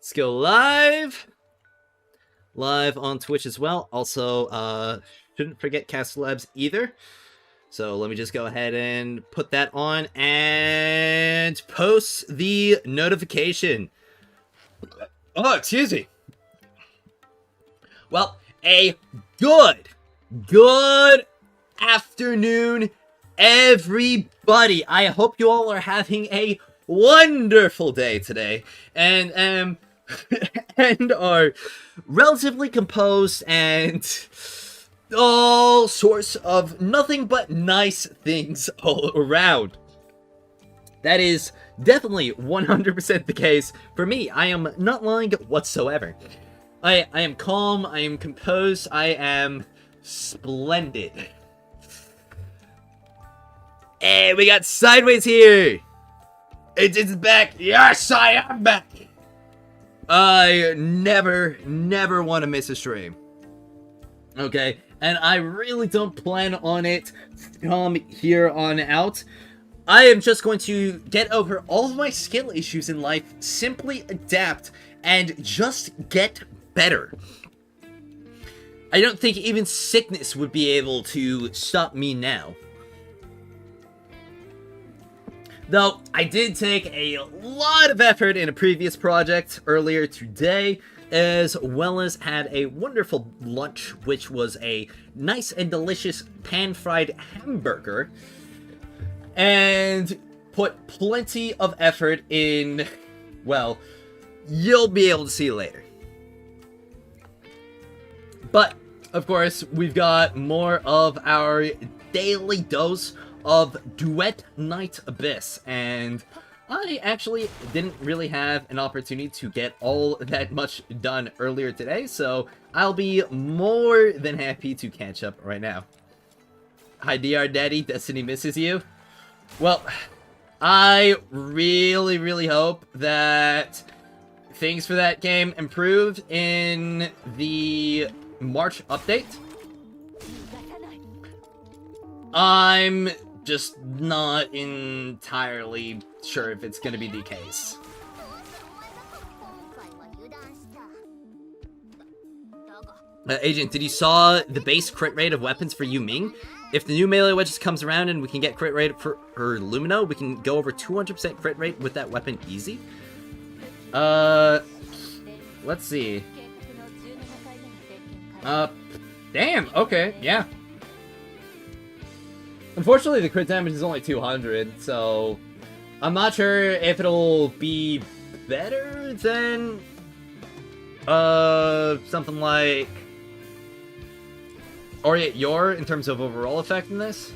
Let's go live. Live on Twitch as well. Also, shouldn't forget Castle Labs either. So let me just go ahead and put that on and post the notification. Oh, excuse me. Well, a good afternoon, everybody. I hope you all are having a wonderful day today, and and are relatively composed and all sorts of nothing but nice things all around. That is definitely 100% the case for me. I am not lying whatsoever. I am calm, I am composed, I am splendid. Hey, we got Sideways here! It's back! Yes, I am back! I never want to miss a stream. Okay? And I really don't plan on it from here on out. I am just going to get over all of my skill issues in life, simply adapt, and just get better. I don't think even sickness would be able to stop me now. Though, I did take a lot of effort in a previous project earlier today, as well as had a wonderful lunch, which was a nice and delicious pan-fried hamburger, and put plenty of effort in, well, you'll be able to see later. But, of course, we've got more of our daily dose of Duet Night Abyss, and I actually didn't really have an opportunity to get all that much done earlier today, so I'll be more than happy to catch up right now. Hi DR Daddy, Destiny misses you. Well, I really hope that things for that game improved in the March update. I'm just not entirely sure if it's going to be the case. Agent, did you saw the base crit rate of weapons for Yu Ming? If the new melee wedges comes around and we can get crit rate for Lumino, we can go over 200% crit rate with that weapon easy. Let's see. Damn, okay, yeah. Unfortunately, the crit damage is only 200, so I'm not sure if it'll be better than something like Orient Yor in terms of overall effectiveness,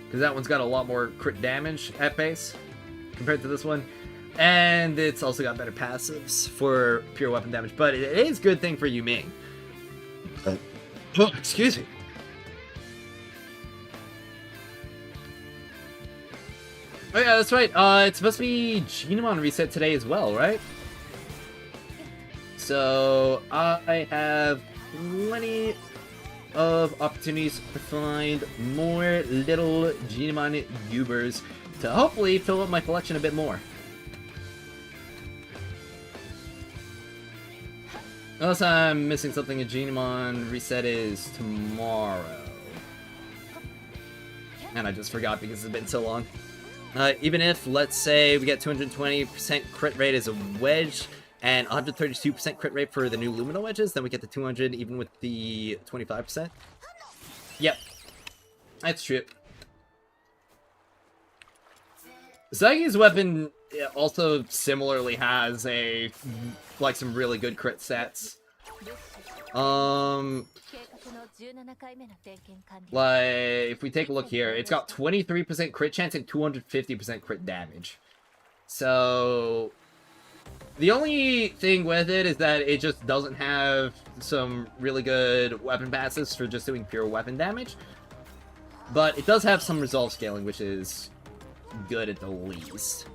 because that one's got a lot more crit damage at base compared to this one, and it's also got better passives for pure weapon damage. But it is a good thing for Yu Ming. Oh, excuse me. Oh yeah, that's right. It's supposed to be Genomon reset today as well, right? So I have plenty of opportunities to find more little Genomon Ubers to hopefully fill up my collection a bit more. Unless I'm missing something, a Genomon reset is tomorrow. And I just forgot because it's been so long. Even if, let's say, we get 220% crit rate as a wedge, and 132% crit rate for the new Lumina wedges, then we get the 200 even with the 25%. Yep. That's true. Zaigi's weapon also similarly has some really good crit stats. Like, if we take a look here, it's got 23% crit chance and 250% crit damage. So, the only thing with it is that it just doesn't have some really good weapon passes for just doing pure weapon damage. But it does have some resolve scaling, which is good at the least.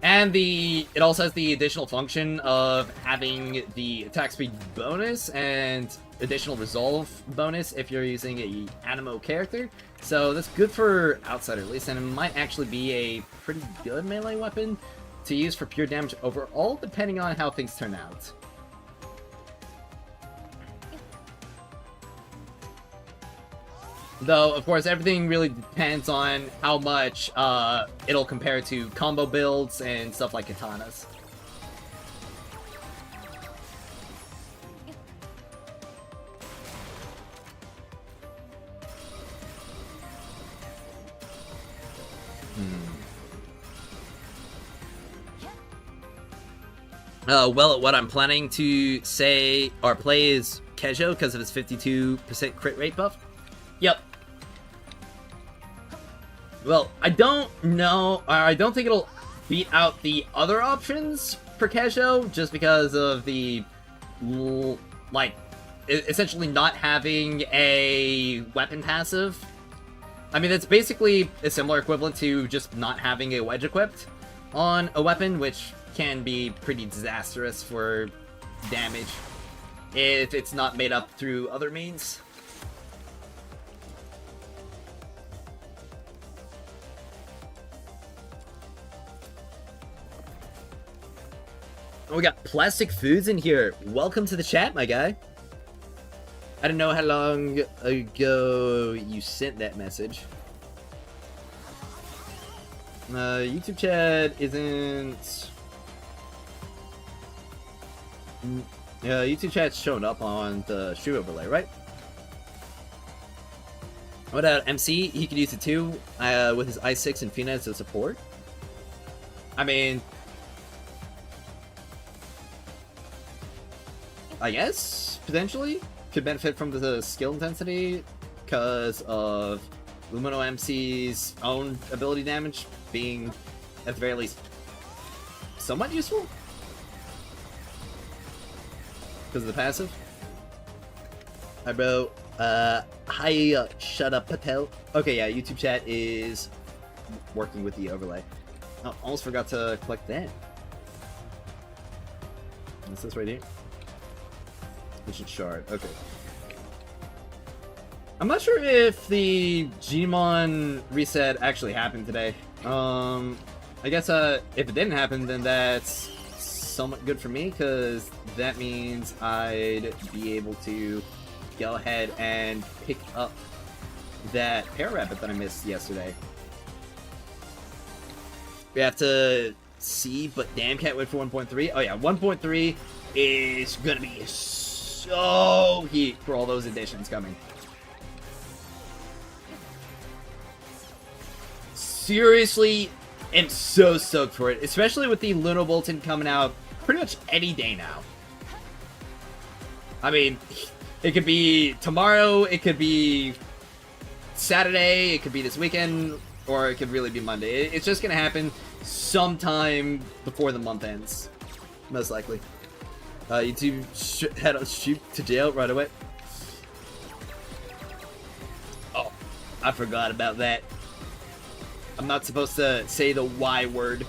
And it also has the additional function of having the attack speed bonus and additional resolve bonus if you're using a Animo character. So that's good for Outsider at least, and it might actually be a pretty good melee weapon to use for pure damage overall, depending on how things turn out. Though, of course, everything really depends on how much it'll compare to combo builds and stuff like katanas. Well, what I'm planning to say or play is Keijo because of his 52% crit rate buff. Yep. Well, I don't know, I don't think it'll beat out the other options for Keijo, just because of the, like, essentially not having a weapon passive. I mean, it's basically a similar equivalent to just not having a wedge equipped on a weapon, which can be pretty disastrous for damage if it's not made up through other means. Oh, we got plastic foods in here. Welcome to the chat, my guy. I don't know how long ago you sent that message. YouTube chat isn't... YouTube chat's showing up on the stream overlay, right? What about MC? He could use it too, with his I6 and Fina as a support. I mean... I guess, potentially, could benefit from the skill intensity because of Lumino MC's own ability damage being, at the very least, somewhat useful. Because of the passive. Hi, bro. Hi, shut up, Patel. Okay, yeah, YouTube chat is working with the overlay. Oh, almost forgot to collect that. What's this right here? Ancient Shard, okay. I'm not sure if the Gmon reset actually happened today. I guess if it didn't happen, then that's somewhat good for me, because that means I'd be able to go ahead and pick up that Pararabbit that I missed yesterday. We have to see, but damn, can't wait for 1.3. Oh yeah, 1.3 is gonna be so heat for all those additions coming. Seriously, am so stoked for it, especially with the Luno Bolton coming out pretty much any day now. I mean, it could be tomorrow, it could be Saturday, it could be this weekend, or it could really be Monday. It's just gonna happen sometime before the month ends, most likely. YouTube head on shoot to jail right away. Oh, I forgot about that. I'm not supposed to say the Y word.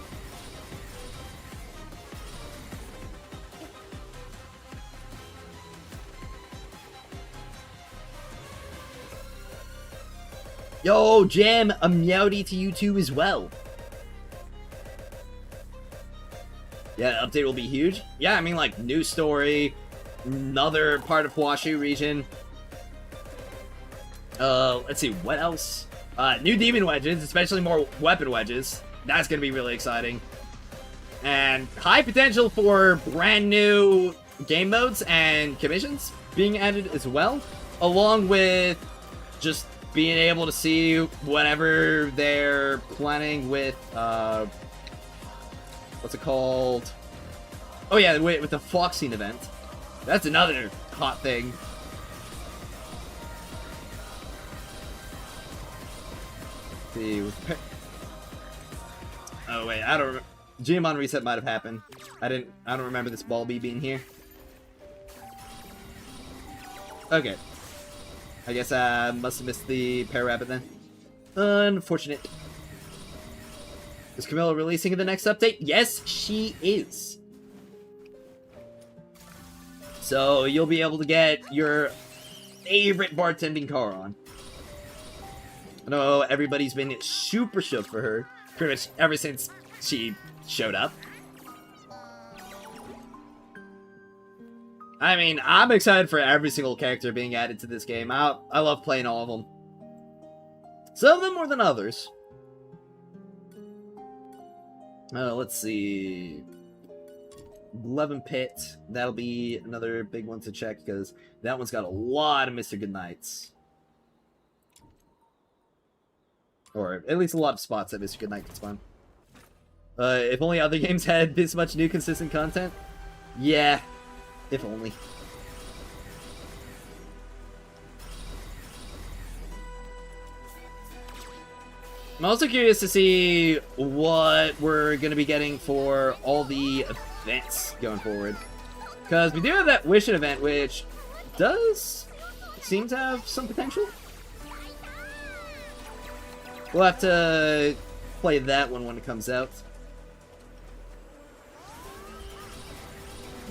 Yo, Jam, a meowdy to you too as well. Yeah, update will be huge. Yeah, I mean, like, new story, another part of Huashu region. Let's see, what else? New demon wedges, especially more weapon wedges. That's gonna be really exciting. And high potential for brand new game modes and commissions being added as well, along with just being able to see whatever they're planning with, what's it called? Oh yeah, with the Foxing event. That's another hot thing. Let's see. Oh wait, I don't remember. Gmon reset might have happened. I don't remember this Balby being here. Okay. I guess I must have missed the Pararabbit then. Unfortunate. Is Camilla releasing in the next update? Yes, she is. So you'll be able to get your favorite bartending car on. I know everybody's been super shook for her pretty much ever since she showed up. I mean, I'm excited for every single character being added to this game. I love playing all of them. Some of them more than others. Let's see. 11 Pit. That'll be another big one to check because that one's got a lot of Mr. Goodnights. Or at least a lot of spots that Mr. Goodnight can spawn. If only other games had this much new consistent content. Yeah, if only. I'm also curious to see what we're going to be getting for all the events going forward. Because we do have that Wishing event, which does seem to have some potential. We'll have to play that one when it comes out.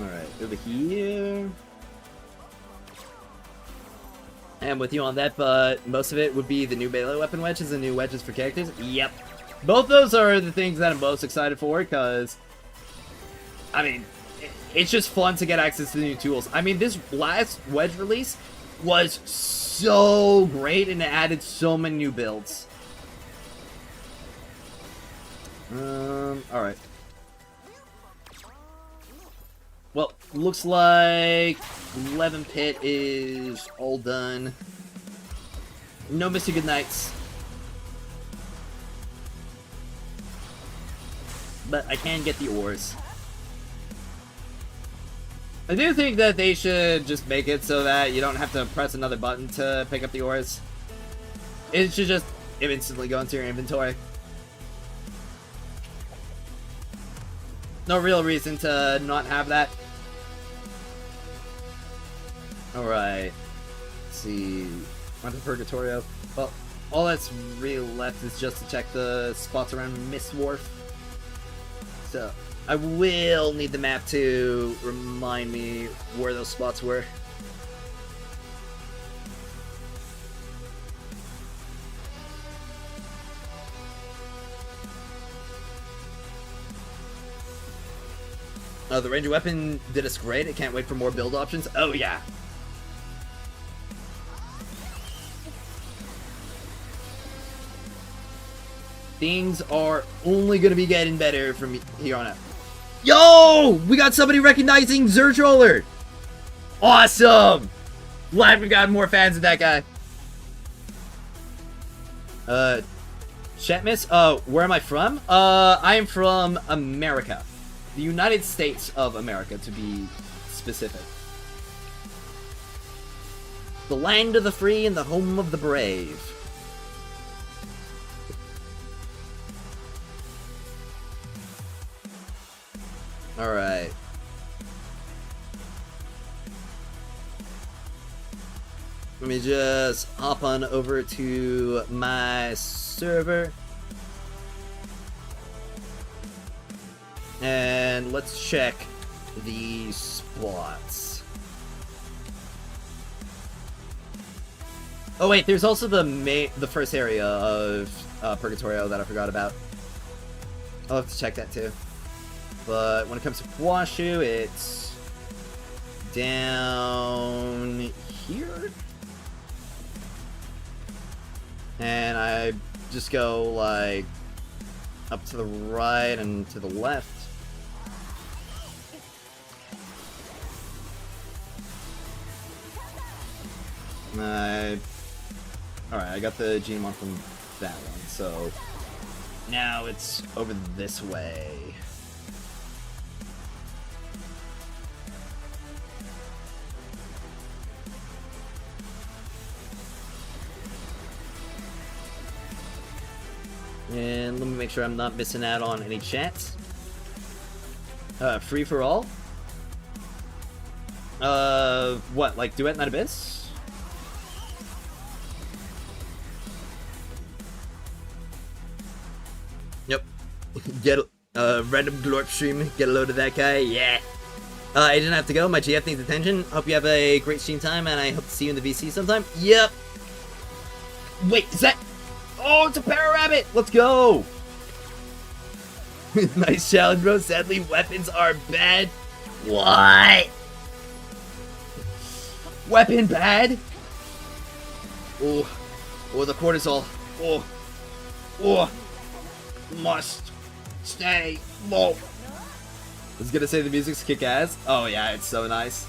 Alright, over here. And with you on that, but most of it would be the new melee weapon wedges and new wedges for characters. Yep. Both those are the things that I'm most excited for, because, I mean, it's just fun to get access to the new tools. I mean, this last wedge release was so great, and it added so many new builds. Alright. Well, looks like 11 Pit is all done. No Mr. Goodnights. But I can get the ores. I do think that they should just make it so that you don't have to press another button to pick up the ores. It should just instantly go into your inventory. No real reason to not have that. Alright. Let's see. Onto Purgatorio. Well, all that's really left is just to check the spots around Mist Wharf. So, I will need the map to remind me where those spots were. The Ranger weapon did us great. I can't wait for more build options. Oh, yeah. Things are only going to be getting better from here on out. Yo! We got somebody recognizing Zertroller! Awesome! Glad we got more fans of that guy. Shatmis? Where am I from? I am from America. The United States of America, to be specific. The land of the free and the home of the brave. Alright. Let me just hop on over to my server. And let's check the spots. Oh wait, there's also the first area of Purgatorio that I forgot about. I'll have to check that too. But when it comes to Kwashu, it's down here. And I just go like up to the right and to the left. Alright, I got the Genomon from that one, so now it's over this way. And let me make sure I'm not missing out on any chats. Free for all? What, like Duet Night Abyss? Yep. Get random glorp stream, get a load of that guy, yeah. I didn't have to go, my GF needs attention. Hope you have a great stream time, and I hope to see you in the VC sometime. Yep. Wait, is that... Oh, it's a Pararabbit! Let's go! Nice challenge, bro. Sadly, weapons are bad. What? Weapon bad? Oh, oh, the cortisol. Oh, oh, must stay low. I was gonna say the music's kick-ass. Oh yeah, it's so nice.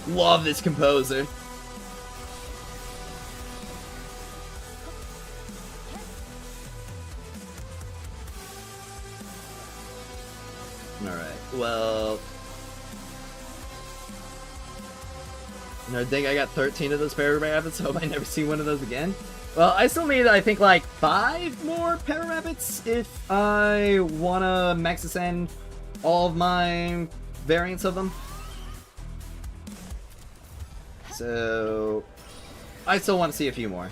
Love this composer. Alright, well... I think I got 13 of those Pararabbits, so hope I never see one of those again. Well, I still need, I think, like, 5 more Pararabbits if I wanna max ascend all of my variants of them. So... I still want to see a few more.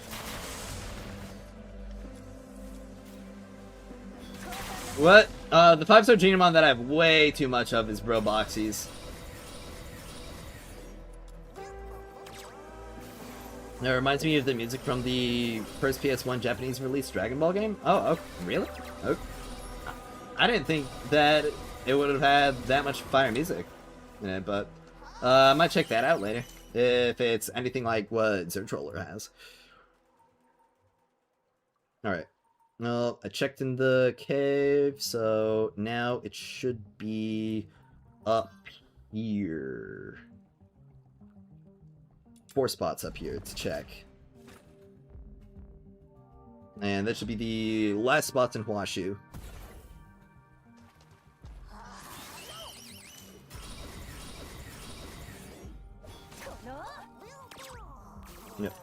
What? The 5-star Genomon that I have way too much of is Broboxies. That reminds me of the music from the first PS1 Japanese release Dragon Ball game. Oh, really? Oh. I didn't think that it would have had that much fire music in it, but I might check that out later. If it's anything like what Zertroller has. Alright. Well, I checked in the cave, so now it should be up here. 4 spots up here to check. And that should be the last spots in Huashu. Yep.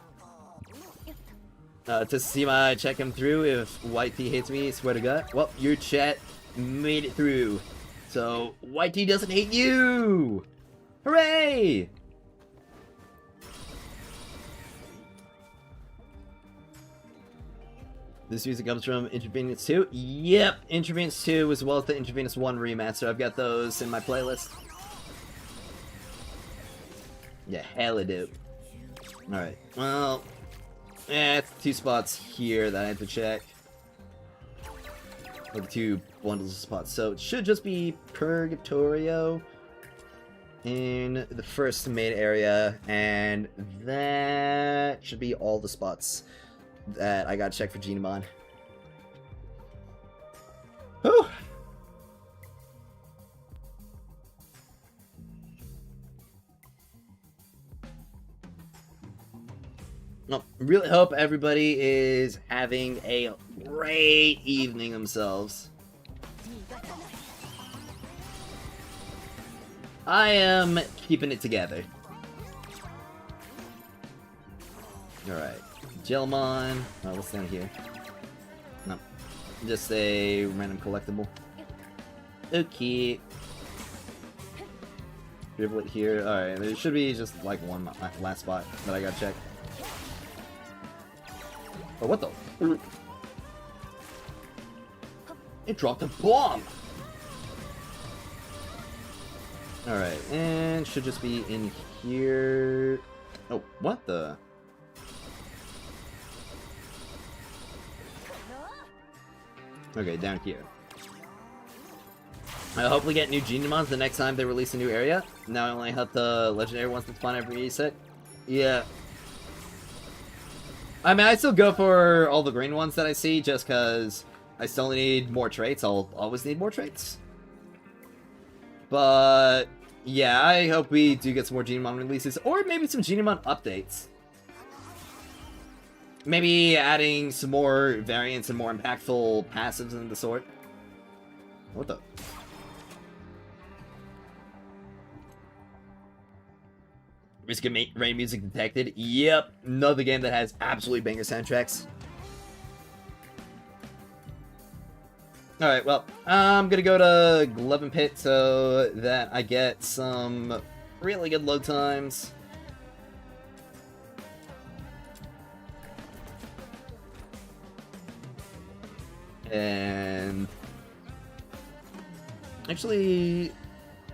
To see my check him through if White Tea hates me, swear to God. Well, your chat made it through. So, White Tea doesn't hate you! Hooray! This music comes from Intravenous 2? Yep, Intravenous 2 as well as the Intravenous 1 remaster. I've got those in my playlist. Yeah, hella dope. Alright, well... yeah, it's 2 spots here that I have to check. Or the 2 bundles of spots. So it should just be Purgatorio in the first main area, and that should be all the spots that I gotta check for Genomon. Whew! Well, really hope everybody is having a great evening themselves. I am keeping it together. Alright. Gelmon. Oh, what's down here? No. Just a random collectible. Okay. Dribble it here. Alright, there should be just like one last spot that I gotta check. Oh, what the? It dropped a bomb! Alright, and should just be in here. Oh, what the? Okay, down here. I'll hopefully get new Genomons the next time they release a new area. Now I only have the legendary ones that spawn every reset. Yeah. I mean, I still go for all the green ones that I see, just because I still need more traits. I'll always need more traits. But, yeah, I hope we do get some more Genomon releases, or maybe some Genomon updates. Maybe adding some more variants and more impactful passives and the sort. What the? Risk of rain music detected. Yep, another game that has absolutely banger soundtracks. Alright, well, I'm gonna go to Glove and Pit so that I get some really good load times. And actually,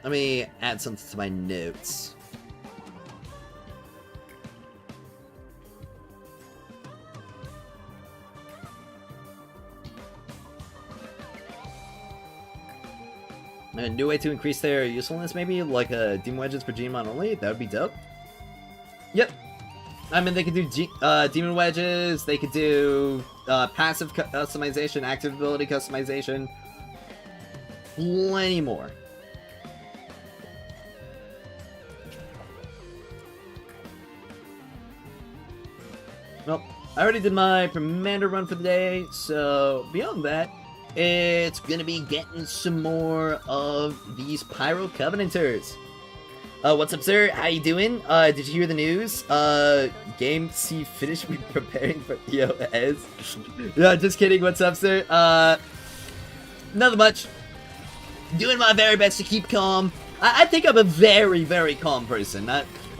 let me add something to my notes. A new way to increase their usefulness, maybe? Like Demon Wedges for Genmon only? That would be dope. Yep. I mean, they could do Demon Wedges, they could do passive customization, active ability customization. Plenty more. Well, I already did my Commander run for the day, so beyond that, it's gonna be getting some more of these Pyro Covenanters. What's up, sir? How you doing? Did you hear the news? Game C finished with preparing for EOS. Yeah, just kidding. What's up, sir? Nothing much. Doing my very best to keep calm. I think I'm a very, very calm person.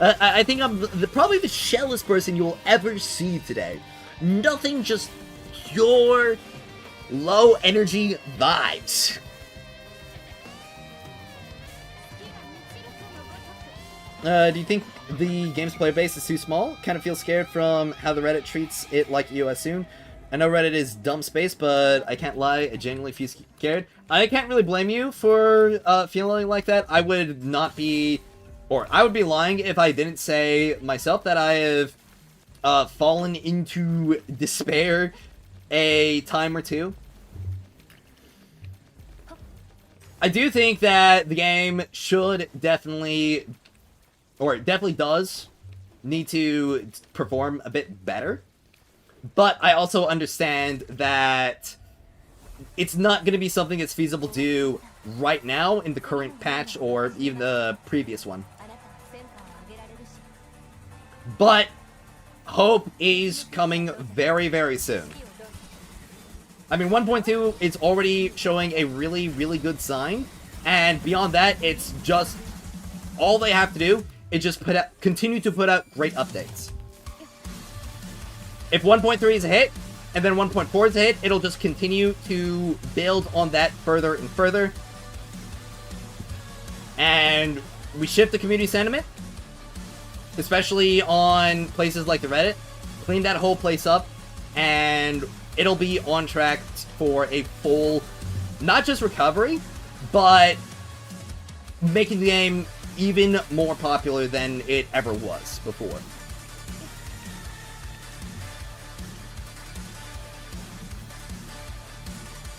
I think I'm probably the shellest person you will ever see today. Nothing, just pure low energy vibes. Do you think the game's player base is too small? Kind of feel scared from how the Reddit treats it like EOS soon. I know Reddit is dumb space, but I can't lie, I genuinely feel scared. I can't really blame you for feeling like that. I would not be, or I would be lying if I didn't say myself that I have fallen into despair a time or two. I do think that the game should definitely, or it definitely does, need to perform a bit better. But I also understand that it's not going to be something that's feasible to do right now in the current patch or even the previous one. But hope is coming very, very soon. I mean, 1.2 is already showing a really, really good sign. And beyond that, it's just all they have to do is just continue to put out great updates. If 1.3 is a hit, and then 1.4 is a hit, it'll just continue to build on that further and further. And we shift the community sentiment, especially on places like the Reddit, clean that whole place up, and it'll be on track for a full, not just recovery, but making the game even more popular than it ever was before.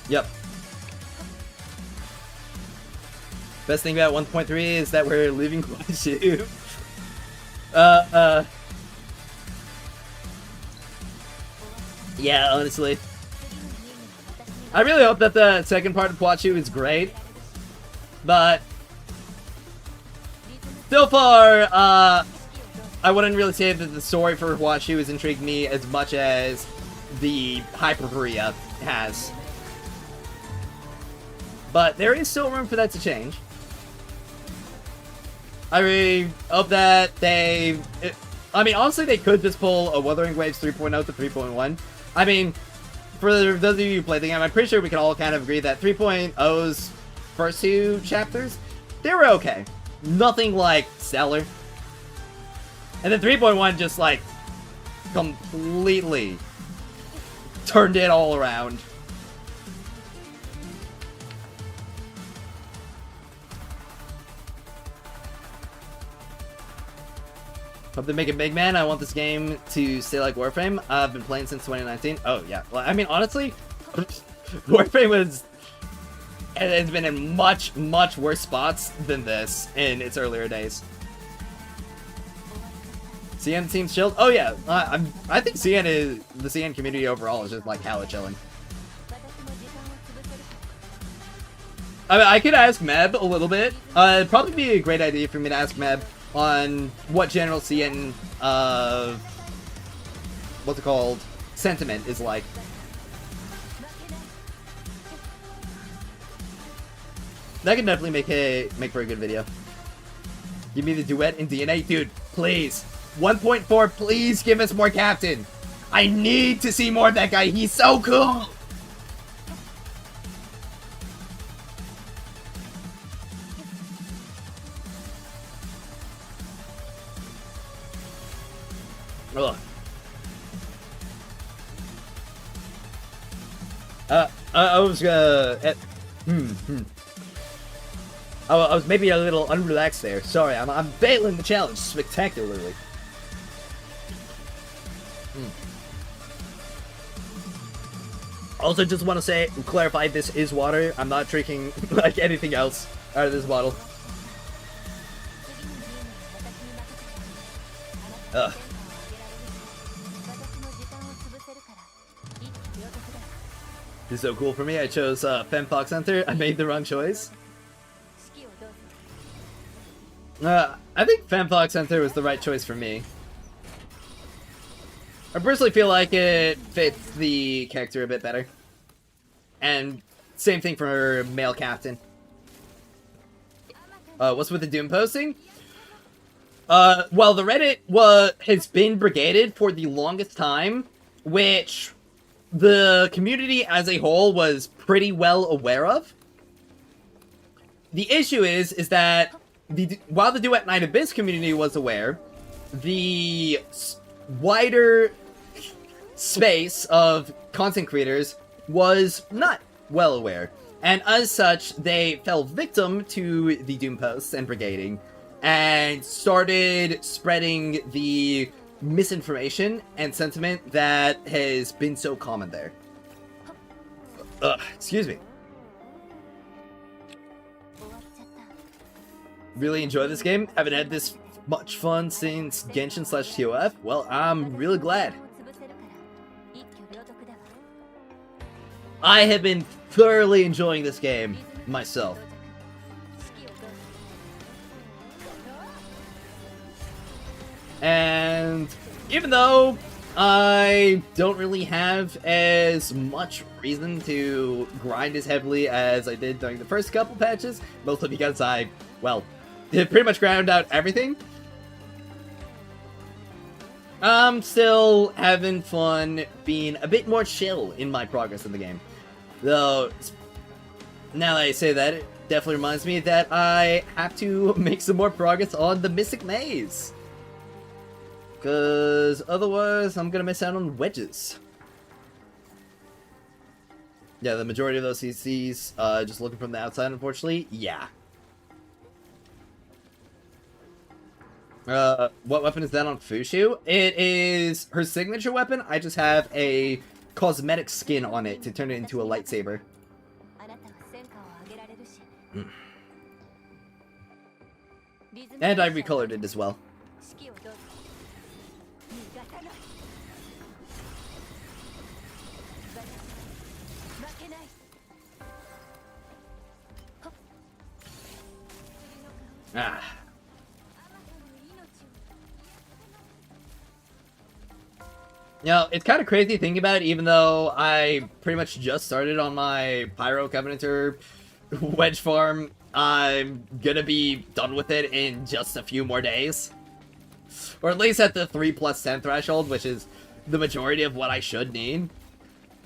Yep. Best thing about 1.3 is that we're leaving Guangzhou. Yeah, honestly. I really hope that the second part of Kwachu is great. But so far, I wouldn't really say that the story for Kwachu has intrigued me as much as the Hyperborea has. But there is still room for that to change. I really hope that they... I mean, honestly, they could just pull a Wuthering Waves 3.0 to 3.1. I mean, for those of you who play the game, I'm pretty sure we can all kind of agree that 3.0's first two chapters, they were okay. Nothing, like, stellar. And then 3.1 just, like, completely turned it all around. Hope they make it big, man. I want this game to stay like Warframe. I've been playing since 2019. Oh, yeah. Well, I mean, honestly, Warframe has been in much, much worse spots than this in its earlier days. CN seems chilled. Oh, yeah. I think the CN community overall is just, like, hella chilling. I mean, I could ask Meb a little bit. It'd probably be a great idea for me to ask Meb on what general CN, what's it called, sentiment is like. That could definitely make for a good video. Give me the duet in DNA, dude, please. 1.4, please give us more Captain. I need to see more of that guy. He's so cool. Ugh. I was gonna... I was maybe a little unrelaxed there. Sorry, I'm failing the challenge spectacularly. Also, just want to say, clarify, this is water. I'm not drinking like anything else out of this bottle. Ugh. This is so cool for me. I chose Femfox Center. I made the wrong choice. I think Femfox Center was the right choice for me. I personally feel like it fits the character a bit better. And same thing for male captain. What's with the Doom posting? Well, the Reddit has been brigaded for the longest time, which the community as a whole was pretty well aware of. The issue is that while the Duet Night Abyss community was aware, the wider space of content creators was not well aware. And as such, they fell victim to the Doom posts and brigading, and started spreading the misinformation and sentiment that has been so common there. Excuse me. Really enjoy this game. Haven't had this much fun since Genshin/TOF. Well, I'm really glad. I have been thoroughly enjoying this game myself. And even though I don't really have as much reason to grind as heavily as I did during the first couple patches, mostly because I, well, pretty much ground out everything, I'm still having fun being a bit more chill in my progress in the game. Though, now that I say that, it definitely reminds me that I have to make some more progress on the Mystic Maze. Because otherwise, I'm going to miss out on wedges. Yeah, the majority of those CCs, just looking from the outside, unfortunately, yeah. What weapon is that on Fushu? It is her signature weapon. I just have a cosmetic skin on it to turn it into a lightsaber. And I recolored it as well. Ah. You know, it's kind of crazy thinking about it, even though I pretty much just started on my Pyro Covenanter wedge farm. I'm gonna be done with it in just a few more days. Or at least at the 3+10 threshold, which is the majority of what I should need.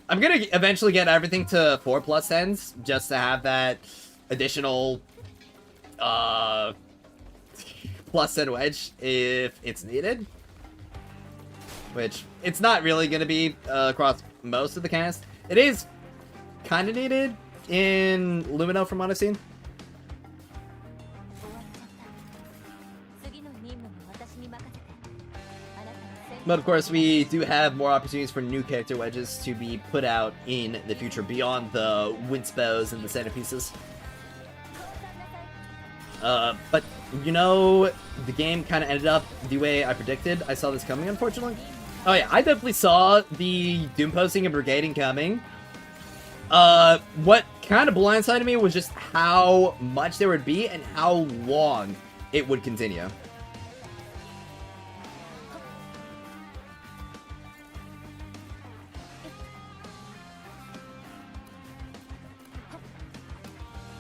I'm gonna eventually get everything to 4+10s, just to have that additional, +10 wedge if it's needed. Which, it's not really going to be across most of the cast. It is kind of needed in Lumino from what I've seen. But of course, we do have more opportunities for new character wedges to be put out in the future beyond the Winspos and the centerpieces. But, you know, the game kind of ended up the way I predicted. I saw this coming, unfortunately. Oh yeah, I definitely saw the Doom posting and brigading coming. What kind of blindsided me was just how much there would be and how long it would continue.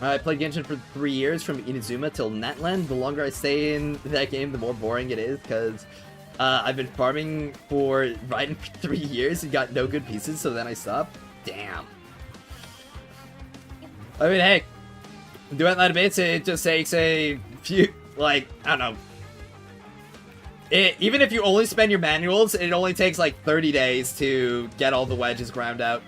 I played Genshin for 3 years, from Inazuma till Natlan. The longer I stay in that game, the more boring it is, because I've been farming for Raiden for 3 years and got no good pieces, so then I stopped. Damn. I mean, hey, Duet Night Abyss, it just takes a few, like, I don't know. Even if you only spend your manuals, it only takes like 30 days to get all the wedges ground out.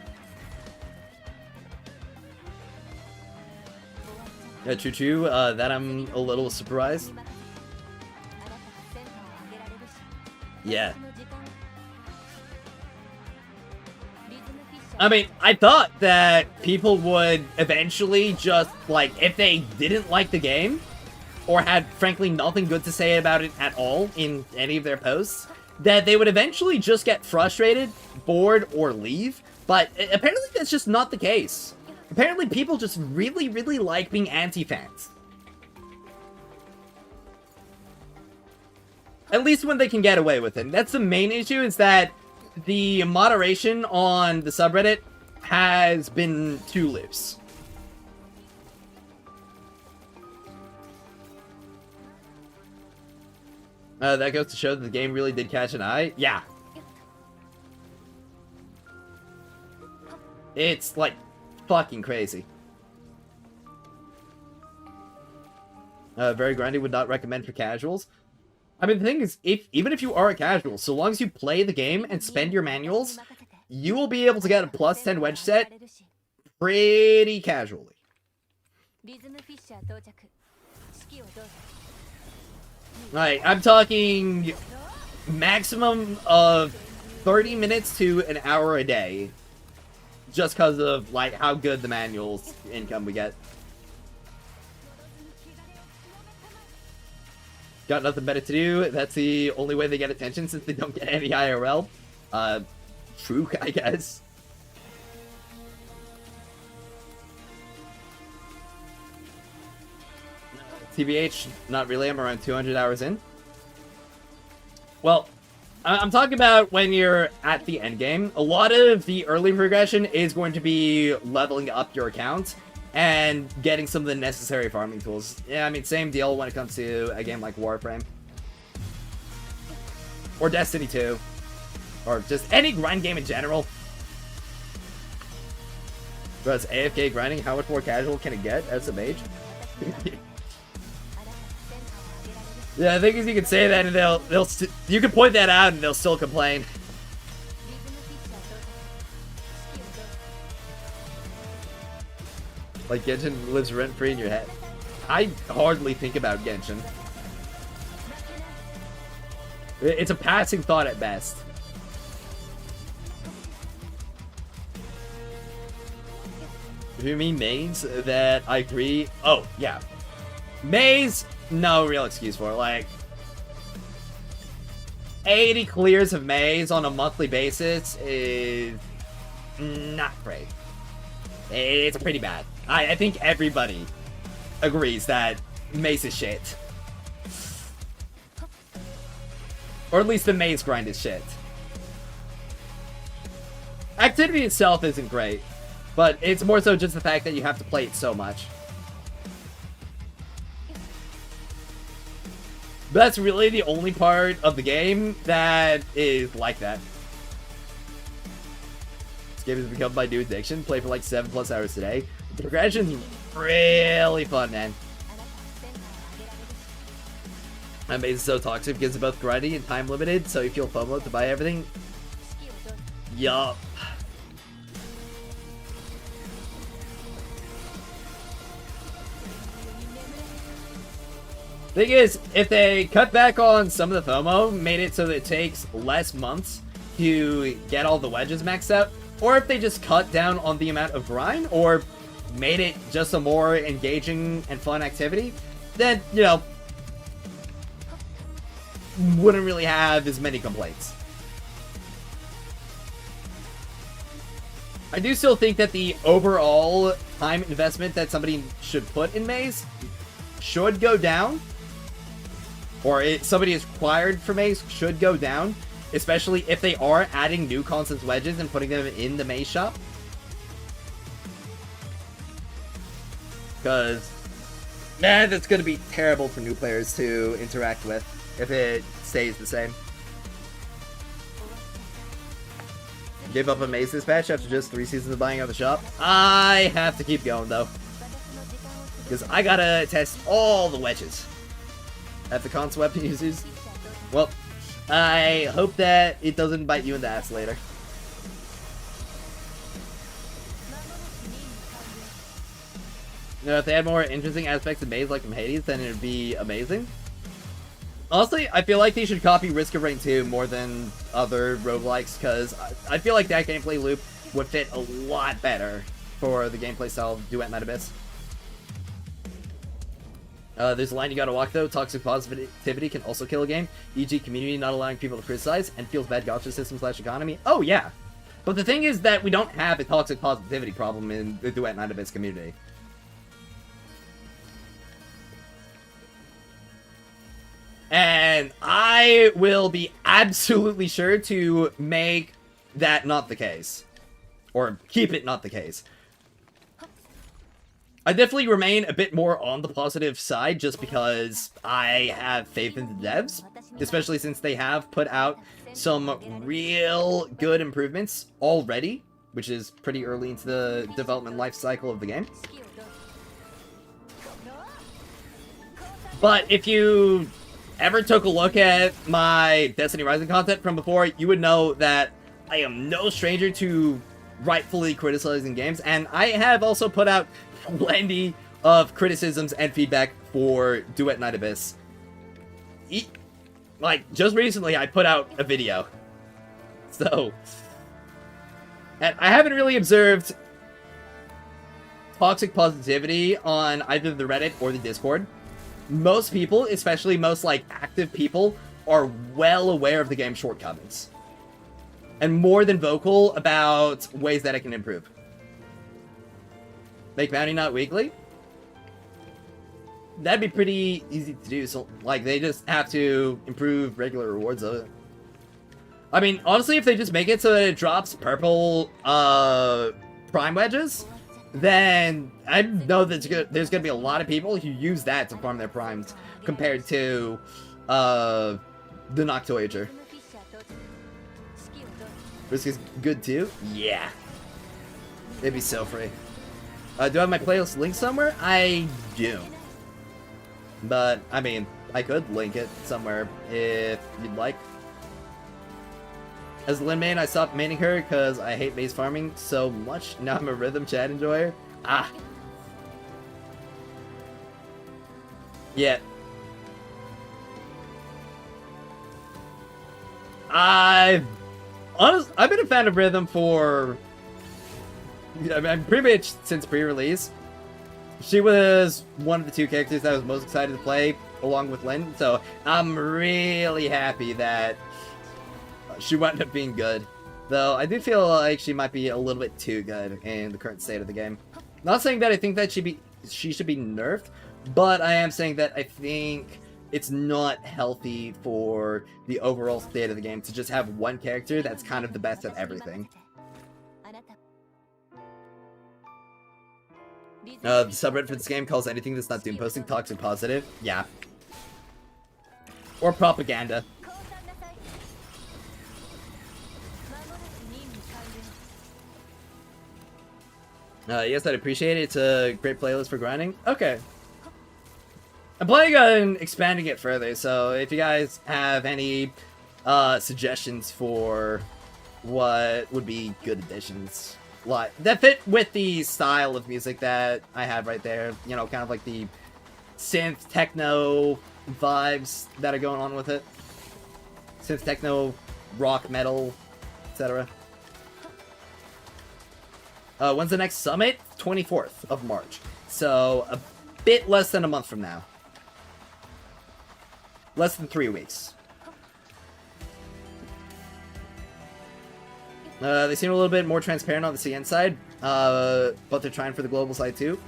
True. That I'm a little surprised. Yeah. I mean, I thought that people would eventually just, like, if they didn't like the game, or had, frankly, nothing good to say about it at all in any of their posts, that they would eventually just get frustrated, bored, or leave. But apparently that's just not the case. Apparently people just really, really like being anti-fans. At least when they can get away with it. That's the main issue, is that the moderation on the subreddit has been too loose. That goes to show that the game really did catch an eye. Yeah. It's, like, fucking crazy. Very grindy, would not recommend for casuals. I mean, the thing is, even if you are a casual, so long as you play the game and spend your manuals, you will be able to get a plus 10 wedge set pretty casually. Alright, I'm talking maximum of 30 minutes to an hour a day. Just because of, like, how good the manuals income we get. Got nothing better to do. That's the only way they get attention, since they don't get any IRL. True, I guess. TBH, not really. I'm around 200 hours in. Well, I'm talking about when you're at the end game. A lot of the early progression is going to be leveling up your account and getting some of the necessary farming tools. Yeah, I mean, same deal when it comes to a game like Warframe. Or Destiny 2. Or just any grind game in general. But AFK grinding, how much more casual can it get as a mage? Yeah, the thing is, you can say that and you can point that out and they'll still complain. Like, Genshin lives rent-free in your head. I hardly think about Genshin. It's a passing thought at best. Do you mean maze? That I agree. Oh, yeah. Maze, no real excuse for it. Like, 80 clears of maze on a monthly basis is not great. It's pretty bad. I think everybody agrees that maze is shit. Or at least the maze grind is shit. Activity itself isn't great, but it's more so just the fact that you have to play it so much. But that's really the only part of the game that is like that. This game has become my new addiction. Play for like 7+ hours today. The progression's really fun, man. That maze is so toxic because it's both grindy and time limited, so you feel FOMO to buy everything. Yup. Thing is, if they cut back on some of the FOMO, made it so that it takes less months to get all the wedges maxed out, or if they just cut down on the amount of grind, or made it just a more engaging and fun activity, then, you know, wouldn't really have as many complaints. I do still think that the overall time investment that somebody should put in maze should go down, or somebody is required for maze should go down, especially if they are adding new constant wedges and putting them in the maze shop. Because, man, that's going to be terrible for new players to interact with if it stays the same. Give up a maze this patch after just 3 seasons of buying out the shop. I have to keep going, though. Because I gotta test all the wedges at the cons weapon users. Well, I hope that it doesn't bite you in the ass later. You know, if they had more interesting aspects of Maze like from Hades, then it would be amazing. Honestly, I feel like they should copy Risk of Rain 2 more than other roguelikes, because I feel like that gameplay loop would fit a lot better for the gameplay style of Duet Night Abyss. There's a line you gotta walk though. Toxic positivity can also kill a game, e.g. community not allowing people to criticize, and feels bad gacha system / economy. Oh yeah! But the thing is that we don't have a toxic positivity problem in the Duet Night Abyss community. And I will be absolutely sure to make that not the case. Or keep it not the case. I definitely remain a bit more on the positive side just because I have faith in the devs. Especially since they have put out some real good improvements already. Which is pretty early into the development life cycle of the game. But if you ever took a look at my Destiny Rising content from before, you would know that I am no stranger to rightfully criticizing games, and I have also put out plenty of criticisms and feedback for Duet Night Abyss. Like, just recently I put out a video. So, and I haven't really observed toxic positivity on either the Reddit or the Discord. Most people, especially most, like, active people, are well aware of the game's shortcomings. And more than vocal about ways that it can improve. Make bounty not weekly? That'd be pretty easy to do, so, like, they just have to improve regular rewards of it. I mean, honestly, if they just make it so that it drops purple, prime wedges, then I know that there's gonna be a lot of people who use that to farm their primes compared to the Noctoager. Risk is good too? Yeah. It'd be so free. Do I have my playlist linked somewhere? I do. But, I mean, I could link it somewhere if you'd like. As Lin main, I stopped maining her because I hate maze farming so much. Now I'm a rhythm chat enjoyer. Ah. Yeah. I've been a fan of rhythm for, I mean, pretty much since pre-release. She was one of the two characters that I was most excited to play along with Lin, so I'm really happy that she wound up being good. Though I do feel like she might be a little bit too good in the current state of the game. Not saying that I think that she should be nerfed, but I am saying that I think it's not healthy for the overall state of the game to just have one character that's kind of the best at everything. The subreddit for this game calls anything that's not doom posting toxic positive. Yeah. Or propaganda. Yes, I'd appreciate it. It's a great playlist for grinding. Okay. I'm planning on expanding it further, so if you guys have any suggestions for what would be good additions, like that fit with the style of music that I have right there, you know, kind of like the synth techno vibes that are going on with it. Synth techno, rock, metal, etc. When's the next summit? 24th of March. So, a bit less than a month from now. Less than 3 weeks. They seem a little bit more transparent on the CN side, but they're trying for the global side too.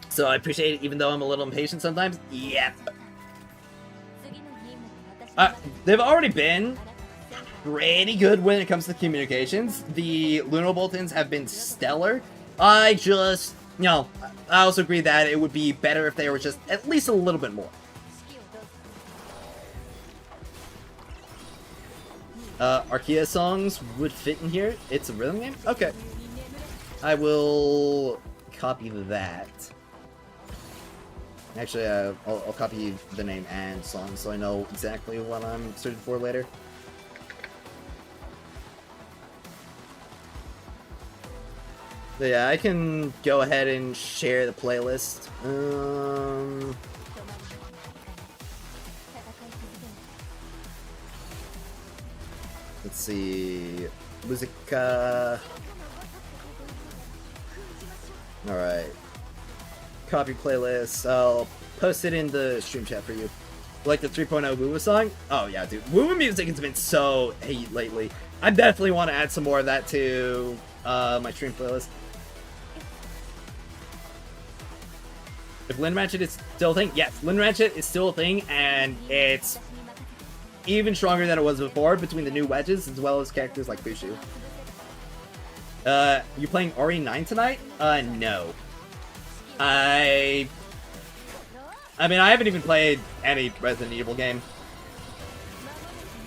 So I appreciate it, even though I'm a little impatient sometimes. Yep. They've already been pretty good when it comes to communications. The Luno Boltons have been stellar. I just, you know, I also agree that it would be better if they were just at least a little bit more. Archaea songs would fit in here. It's a rhythm game? Okay. I will copy that. Actually, I'll copy the name and song so I know exactly what I'm searching for later. But yeah, I can go ahead and share the playlist. Let's see. Musica. Alright. Copy playlist. I'll post it in the stream chat for you. Like the 3.0 Woo song? Oh yeah, dude. Woo music has been so hate lately. I definitely want to add some more of that to my stream playlist. If Lin Ratchet is still a thing? Yes, Lin Ratchet is still a thing, and it's even stronger than it was before between the new wedges as well as characters like Bushu. You playing RE9 tonight? No. I mean, I haven't even played any Resident Evil game.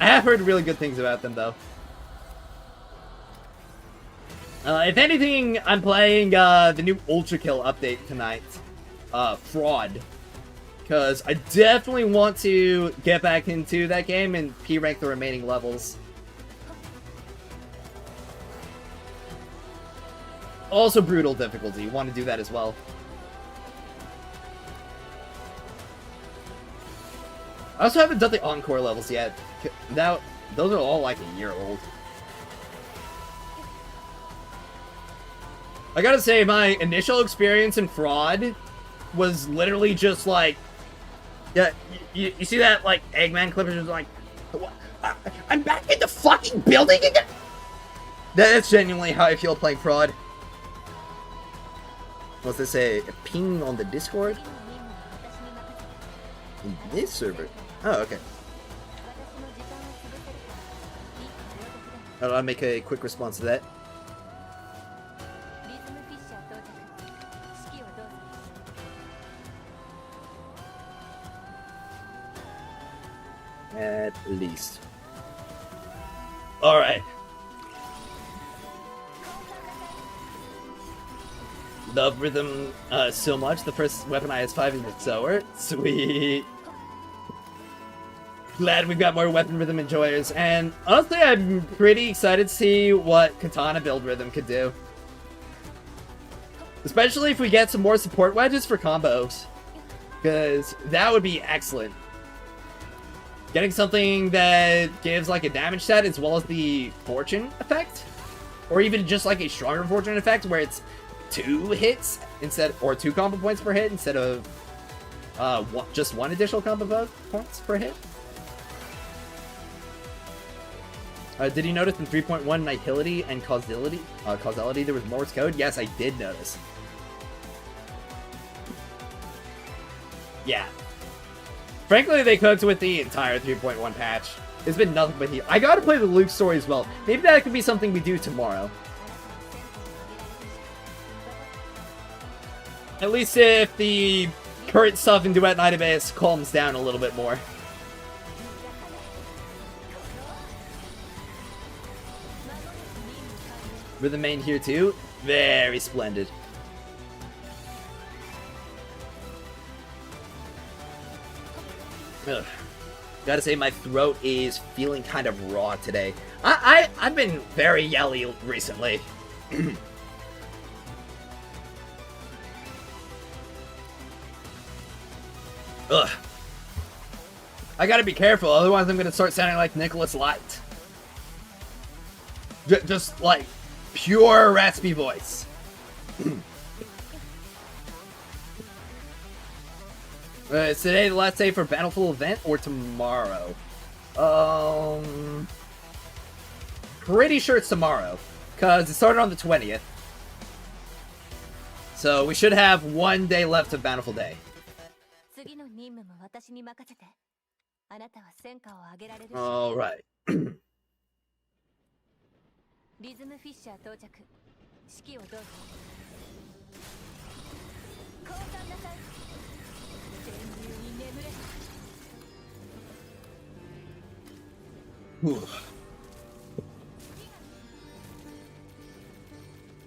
I have heard really good things about them, though. If anything, I'm playing the new Ultra Kill update tonight. Fraud. Because I definitely want to get back into that game and P-rank the remaining levels. Also brutal difficulty. Want to do that as well. I also haven't done the Encore levels yet. Now, those are all like a year old. I gotta say, my initial experience in Fraud was literally just like... Yeah, you see that, like, Eggman clip? It's just like, what? I'm back in the fucking building again? That's genuinely how I feel playing Fraud. What's this say? A ping on the Discord? In this server? Oh, okay. I'll make a quick response to that. At least. Alright. Love rhythm so much. The first weapon I has 5 is a sower. Sweet. Glad we've got more weapon rhythm enjoyers. And honestly, I'm pretty excited to see what Katana build rhythm could do. Especially if we get some more support wedges for combos. Because that would be excellent. Getting something that gives like a damage set as well as the fortune effect. Or even just like a stronger fortune effect where it's 2 hits instead, or 2 combo points per hit instead of just 1 additional combo points per hit. Did you notice in 3.1 Nihility and Causality there was Morse code? Yes, I did notice. Yeah. Frankly, they cooked with the entire 3.1 patch. It's been nothing but heat. I gotta play the Luke story as well. Maybe that could be something we do tomorrow. At least if the current stuff in Duet Night Abyss calms down a little bit more. We're the main here too. Very splendid. Ugh. Gotta say, my throat is feeling kind of raw today. I've been very yelly recently. Ugh. I gotta be careful, otherwise I'm gonna start sounding like Nicholas Light. Just like pure raspy voice. Is today the last day for Battlefield event or tomorrow? Pretty sure it's tomorrow, cause it started on the 20th. So we should have 1 day left of Battlefield Day. All right.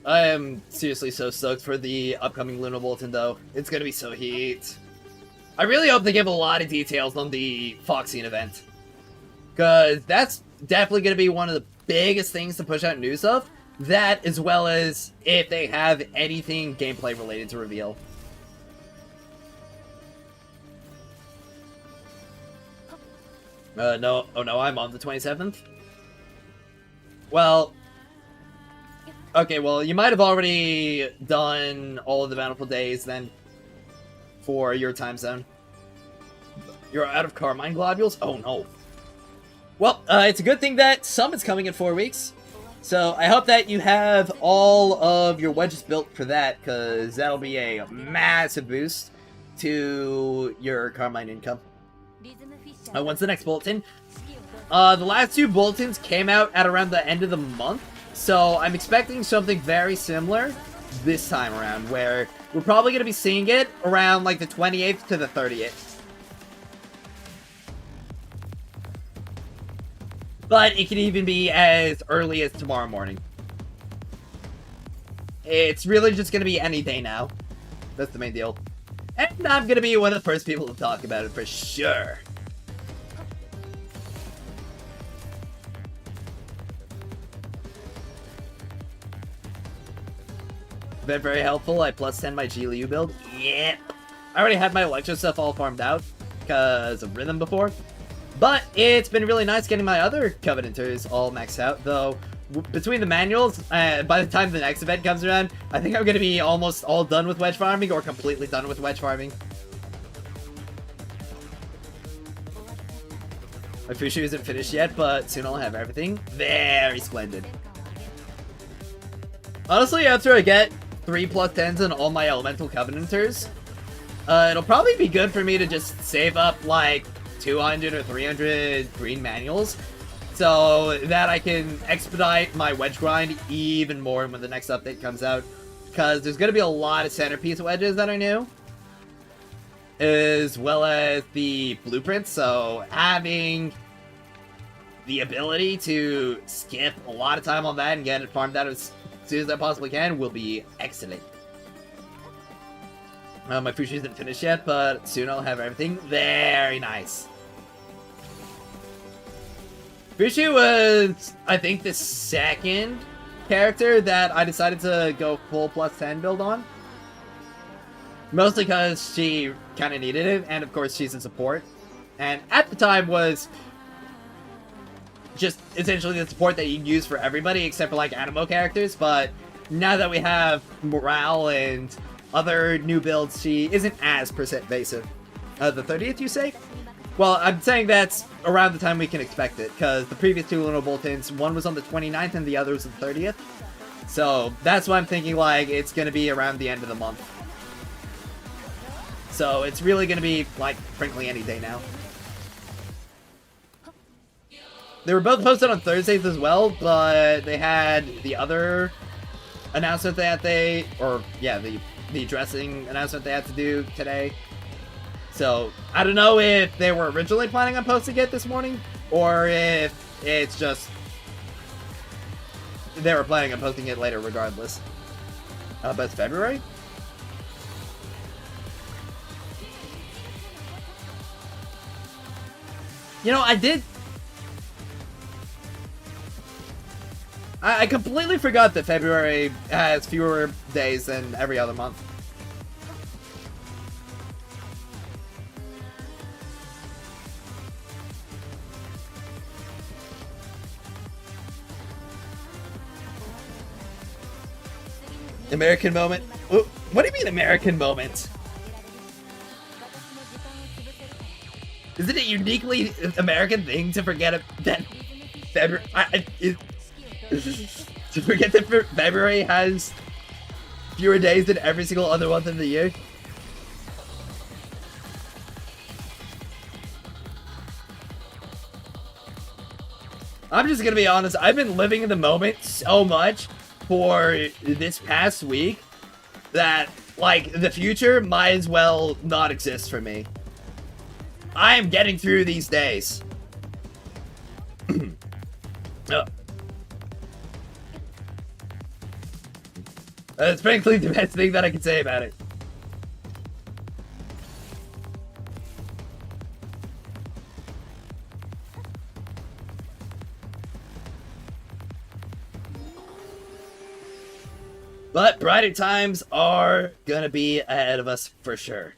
I am seriously so stoked for the upcoming Lunar Bulletin, though. It's gonna be so heat. I really hope they give a lot of details on the Foxian event. Because that's definitely gonna be one of the biggest things to push out news of. That, as well as if they have anything gameplay related to reveal. No. Oh, no, I'm on the 27th? Well... Okay, well, you might have already done all of the Bountiful Days, then, for your time zone. You're out of Carmine Globules? Oh, no. Well, it's a good thing that Summit's coming in 4 weeks. So, I hope that you have all of your wedges built for that, because that'll be a massive boost to your Carmine income. When's the next bulletin? The last 2 bulletins came out at around the end of the month, so I'm expecting something very similar this time around, where we're probably going to be seeing it around like the 28th to the 30th. But it could even be as early as tomorrow morning. It's really just going to be any day now. That's the main deal. And I'm going to be one of the first people to talk about it for sure. Been very helpful. I plus 10 my GLU build. Yep. I already had my Electro stuff all farmed out because of Rhythm before. But it's been really nice getting my other Covenanters all maxed out, though between the manuals, by the time the next event comes around, I think I'm going to be almost all done with wedge farming or completely done with wedge farming. My Fushu isn't finished yet, but soon I'll have everything. Very splendid. Honestly, after I get 3 plus 10s on all my Elemental Covenanters, it'll probably be good for me to just save up like 200 or 300 green manuals so that I can expedite my wedge grind even more when the next update comes out, because there's going to be a lot of centerpiece wedges that are new, as well as the blueprints, so having the ability to skip a lot of time on that and get it farmed out as soon as I possibly can will be excellent. My Fushi isn't finished yet, but soon I'll have everything. Very nice. Fushi was, I think, the second character that I decided to go full plus 10 build on. Mostly because she kind of needed it, and of course she's a support. And at the time was just essentially the support that you can use for everybody except for like Animo characters, but now that we have Morale and other new builds, she isn't as pervasive. The 30th, you say? Well, I'm saying that's around the time we can expect it, because the previous 2 Lunar Bulletins, one was on the 29th and the other was the 30th. So that's why I'm thinking like it's going to be around the end of the month. So it's really going to be like frankly any day now. They were both posted on Thursdays as well, but they had the other announcement that the dressing announcement they had to do today. So, I don't know if they were originally planning on posting it this morning, or if it's just they were planning on posting it later regardless. But it's February? You know, I completely forgot that February has fewer days than every other month. American moment? What do you mean American moment? Isn't it a uniquely American thing to forget that February... to forget that February has fewer days than every single other month of the year? I'm just gonna be honest, I've been living in the moment so much for this past week that, like, the future might as well not exist for me. I am getting through these days. That's frankly the best thing that I can say about it. But brighter times are gonna be ahead of us for sure.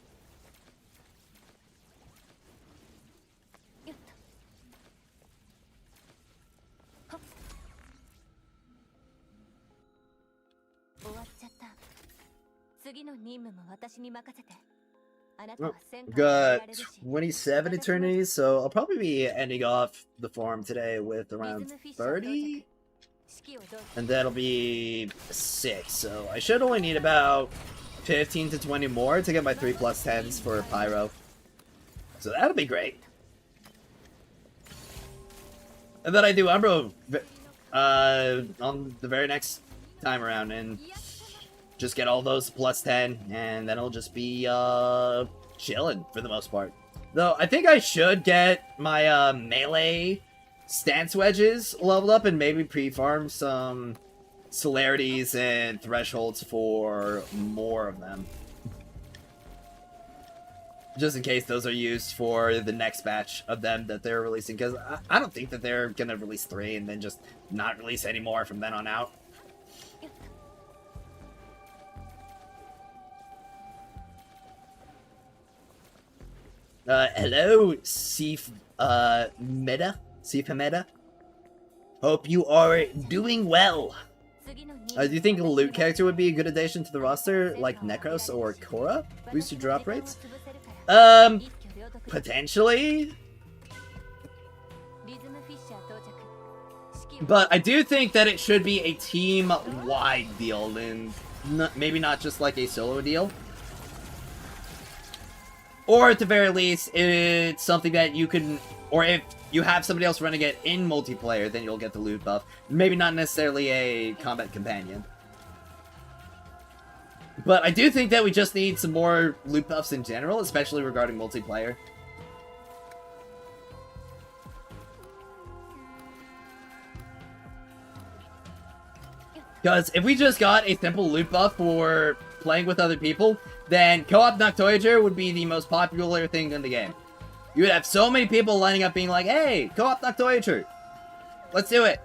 Oh, got 27 eternities, so I'll probably be ending off the farm today with around 30. And that'll be 6, so I should only need about 15 to 20 more to get my 3+10s for Pyro. So that'll be great. And then I do Umbro on the very next time around, and just get all those +10, and then I'll just be chilling for the most part. Though I think I should get my melee stance wedges leveled up and maybe pre-farm some celerities and thresholds for more of them. Just in case those are used for the next batch of them that they're releasing, because I don't think that they're gonna release 3 and then just not release any more from then on out. Hello, Sif Meta. Hope you are doing well. Do you think a loot character would be a good addition to the roster, like Necros or Korra? Boost your drop rates? Potentially. But I do think that it should be a team-wide deal, and maybe not just like a solo deal. Or at the very least, it's something that you can, or if you have somebody else running it in multiplayer, then you'll get the loot buff. Maybe not necessarily a combat companion. But I do think that we just need some more loot buffs in general, especially regarding multiplayer. Because if we just got a simple loot buff for playing with other people, then co-op Noctoyager would be the most popular thing in the game. You would have so many people lining up being like, hey, co-op Noctoyager, let's do it.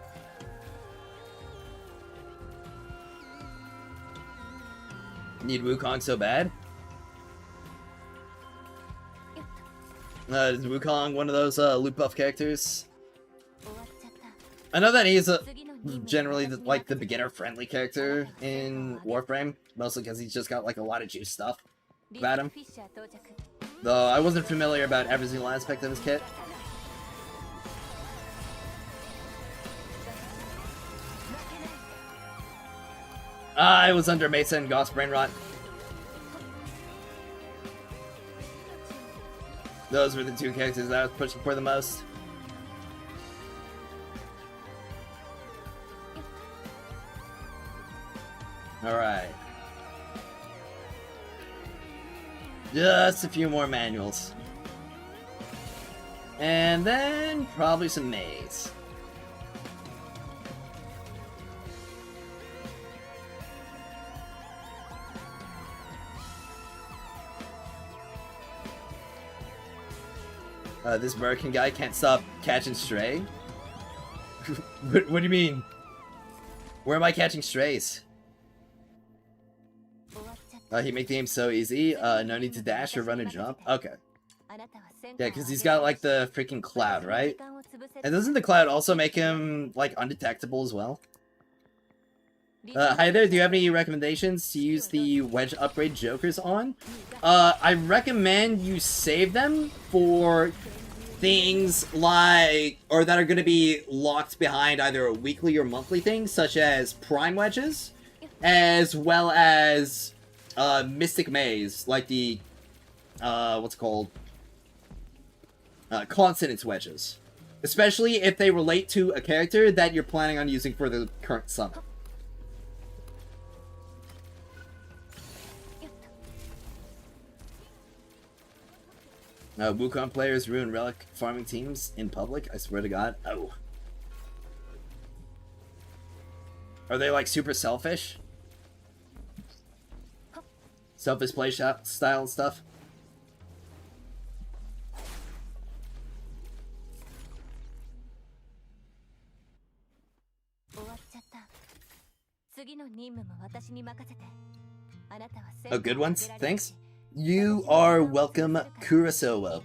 Need Wukong so bad? Is Wukong one of those loot buff characters? I know that he's generally like the beginner-friendly character in Warframe, mostly because he's just got like a lot of juice stuff about him. Though I wasn't familiar about every single aspect of his kit. I was under Mesa and Goss Brain Rot. Those were the two characters that I was pushing for the most. Alright. Just a few more manuals. And then probably some maze. This American guy can't stop catching stray? What do you mean? Where am I catching strays? He make the game so easy. No need to dash or run and jump. Okay. Yeah, because he's got like the freaking cloud, right? And doesn't the cloud also make him like undetectable as well? Hi there, do you have any recommendations to use the wedge upgrade jokers on? I recommend you save them for things like, or that are going to be locked behind either a weekly or monthly thing, such as prime wedges, as well as Mystic Maze, like the, what's it called? Consonance wedges. Especially if they relate to a character that you're planning on using for the current summon. Wukong players ruin relic farming teams in public, I swear to God. Oh. Are they like super selfish? Selfish play style and stuff? Oh, good ones? Thanks. You are welcome, Kurosawa.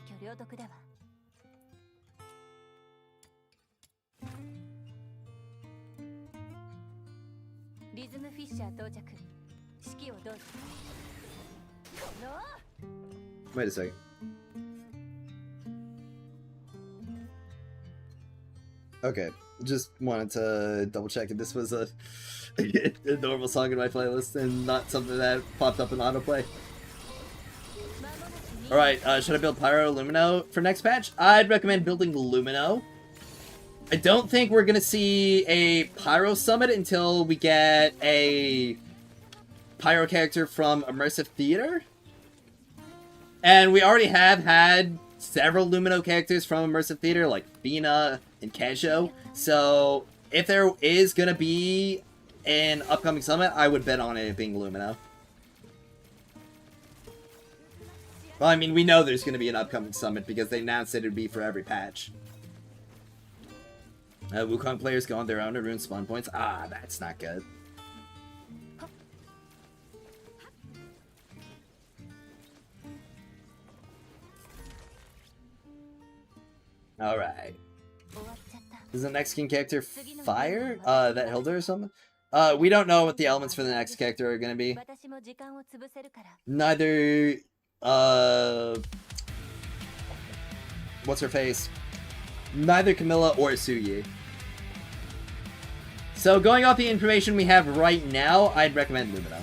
Wait a second. Okay, just wanted to double check if this was a normal song in my playlist and not something that popped up in autoplay. Alright, should I build Pyro Lumino for next patch? I'd recommend building Lumino. I don't think we're gonna see a Pyro summit until we get a Pyro character from Immersive Theater. And we already have had several Lumino characters from Immersive Theater, like Fina and Kejo. So, if there is gonna be an upcoming summit, I would bet on it being Lumino. Well, I mean, we know there's gonna be an upcoming summit because they announced it would be for every patch. Wukong players go on their own to ruin spawn points. Ah, that's not good. Alright. Is the next king character fire? That Hilda or something? We don't know what the elements for the next character are gonna be. Neither, what's her face? Neither Camilla or Suyi. So, going off the information we have right now, I'd recommend Lumino.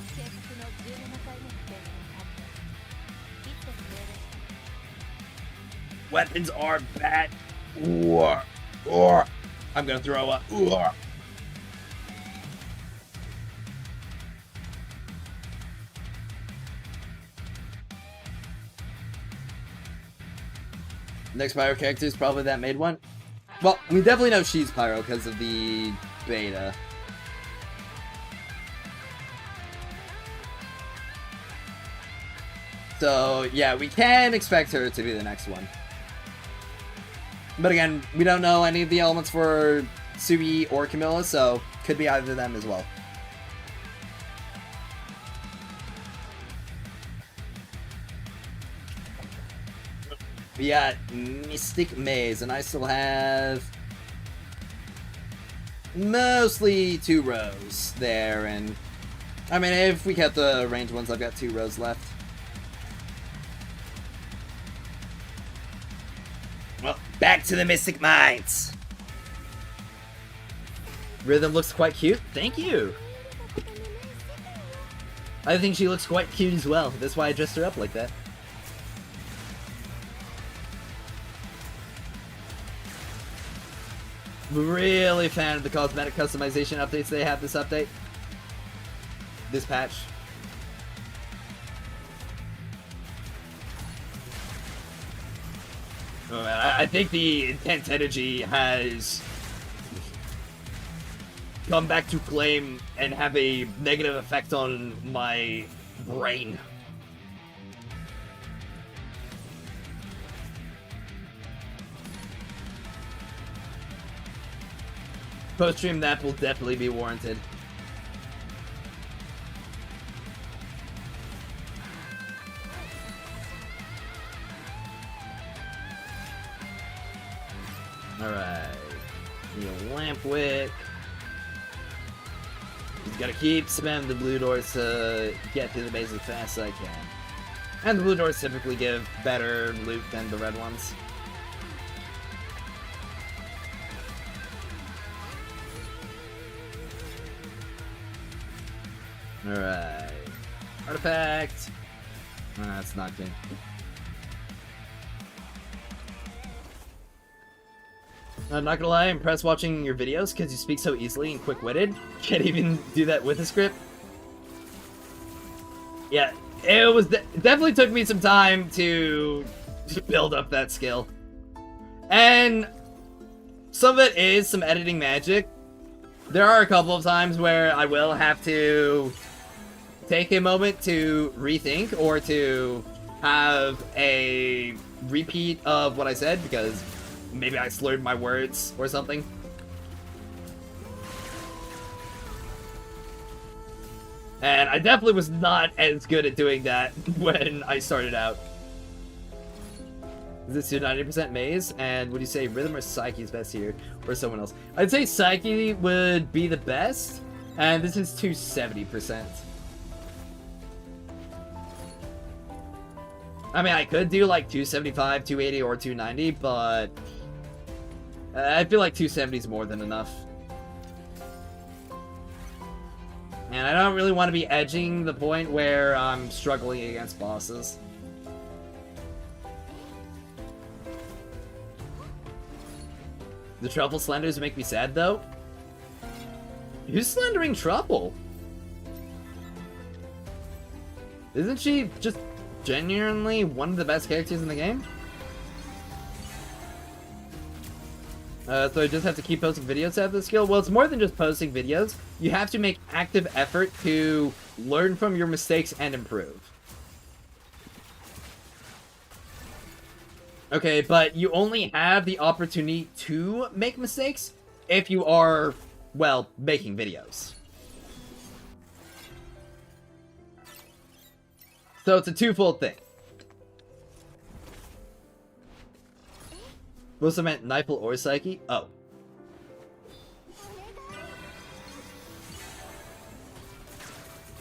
Weapons are bad. I'm gonna throw up. Next Pyro character is probably that maid one. Well, we definitely know she's Pyro because of the beta. So, yeah, we can expect her to be the next one. But again, we don't know any of the elements for Suyi or Camilla, so could be either of them as well. We got Mystic Maze, and I still have mostly 2 rows there, and I mean, if we kept the ranged ones, I've got 2 rows left. Well, back to the Mystic Mines! Rhythm looks quite cute. Thank you! I think she looks quite cute as well. That's why I dressed her up like that. Really fan of the cosmetic customization updates they have this update. This patch. Oh, man, I think the intense energy has come back to claim and have a negative effect on my brain. Post-stream nap will definitely be warranted. Alright. Lamp Wick. Just gotta keep spamming the blue doors to get through the base as fast as I can. And the blue doors typically give better loot than the red ones. Alright. Artifact. That's not good. I'm not gonna lie, I'm impressed watching your videos because you speak so easily and quick-witted. Can't even do that with a script. Yeah, it was definitely took me some time to build up that skill. And some of it is some editing magic. There are a couple of times where I will have to take a moment to rethink or to have a repeat of what I said because maybe I slurred my words or something. And I definitely was not as good at doing that when I started out. Is this 290% Maze? And would you say Rhythm or Psyche is best here? Or someone else? I'd say Psyche would be the best. And this is 270%. I mean, I could do like 275, 280, or 290, but I feel like 270 is more than enough. And I don't really want to be edging the point where I'm struggling against bosses. The Truffle Slenders make me sad, though. Who's slandering Truffle? Isn't she just genuinely one of the best characters in the game? So I just have to keep posting videos to have the skill? Well, it's more than just posting videos. You have to make active effort to learn from your mistakes and improve. Okay, but you only have the opportunity to make mistakes if you are, well, making videos. So it's a twofold thing. Also meant Nifle or Psyche? Oh.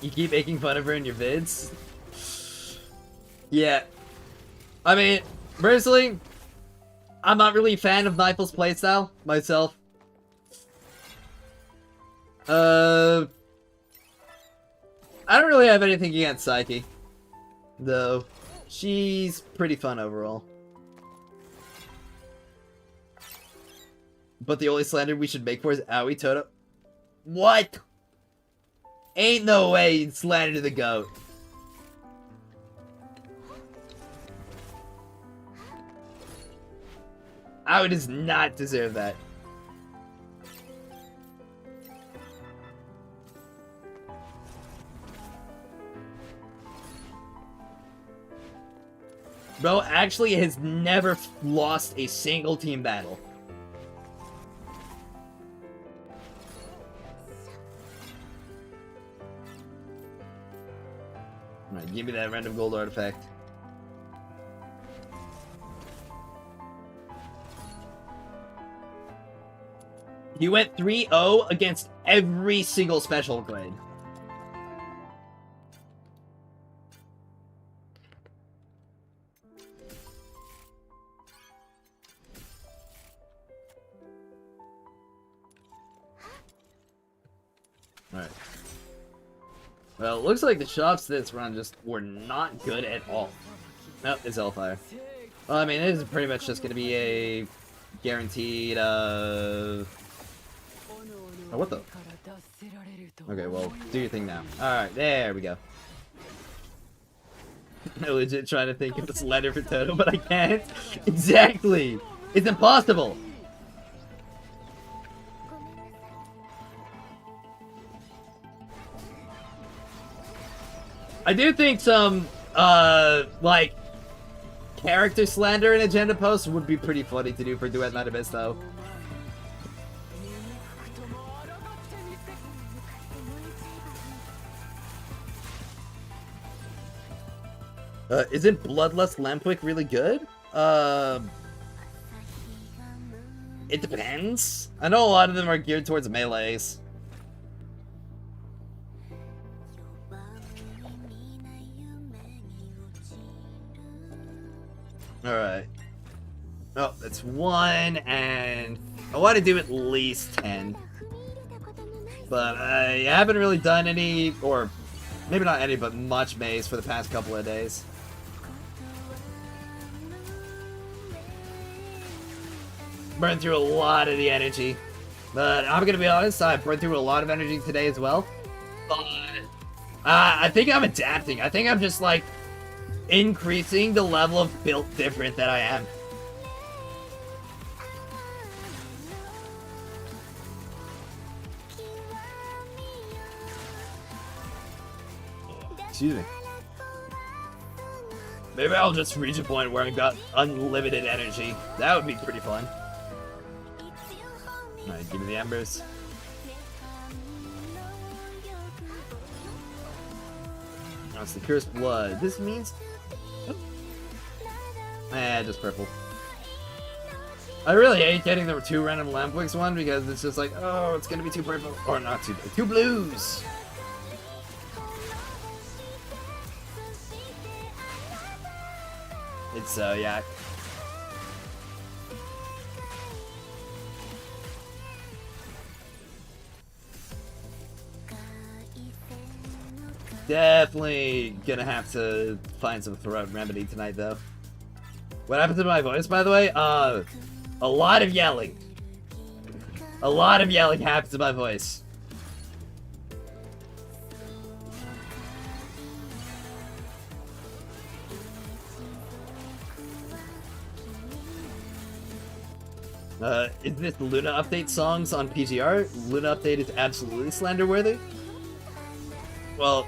You keep making fun of her in your vids? Yeah. I mean, personally, I'm not really a fan of Nifle's playstyle, myself. I don't really have anything against Psyche, though. She's pretty fun overall. But the only slander we should make for is Owie Toto. What? Ain't no way you'd slander the goat. Owie does not deserve that. Bro actually has never lost a single team battle. Alright, give me that random gold artifact. You went 3-0 against every single special grade. Alright. Well, it looks like the shops this run just were not good at all. Nope, it's Hellfire. Well, I mean, it is pretty much just going to be a guaranteed, Oh, what the? Okay, well, do your thing now. Alright, there we go. I legit trying to think of this letter for Toto, but I can't. Exactly! It's impossible! I do think some, like, character slander in agenda posts would be pretty funny to do for Duet Night Abyss, though. Isn't Bloodlust Lampwick really good? It depends. I know a lot of them are geared towards melees. Alright. Oh, that's 1, and I want to do at least 10. But I haven't really done any, or maybe not any, but much maze for the past couple of days. Burned through a lot of the energy. But I'm gonna be honest, I burned through a lot of energy today as well. But I think I'm adapting. I think I'm just like increasing the level of built different that I am. Excuse me. Maybe I'll just reach a point where I've got unlimited energy. That would be pretty fun. Alright, give me the embers. Oh, it's the cursed blood. This means... just purple. I really hate getting the 2 random Lampwick's one because it's just like, oh, it's gonna be 2 purple. Or not 2 blues! It's so yak. Definitely gonna have to find some throat remedy tonight, though. What happened to my voice, by the way? A lot of yelling. A lot of yelling happened to my voice. Is this Luna Update songs on PGR? Luna Update is absolutely slander-worthy. Well,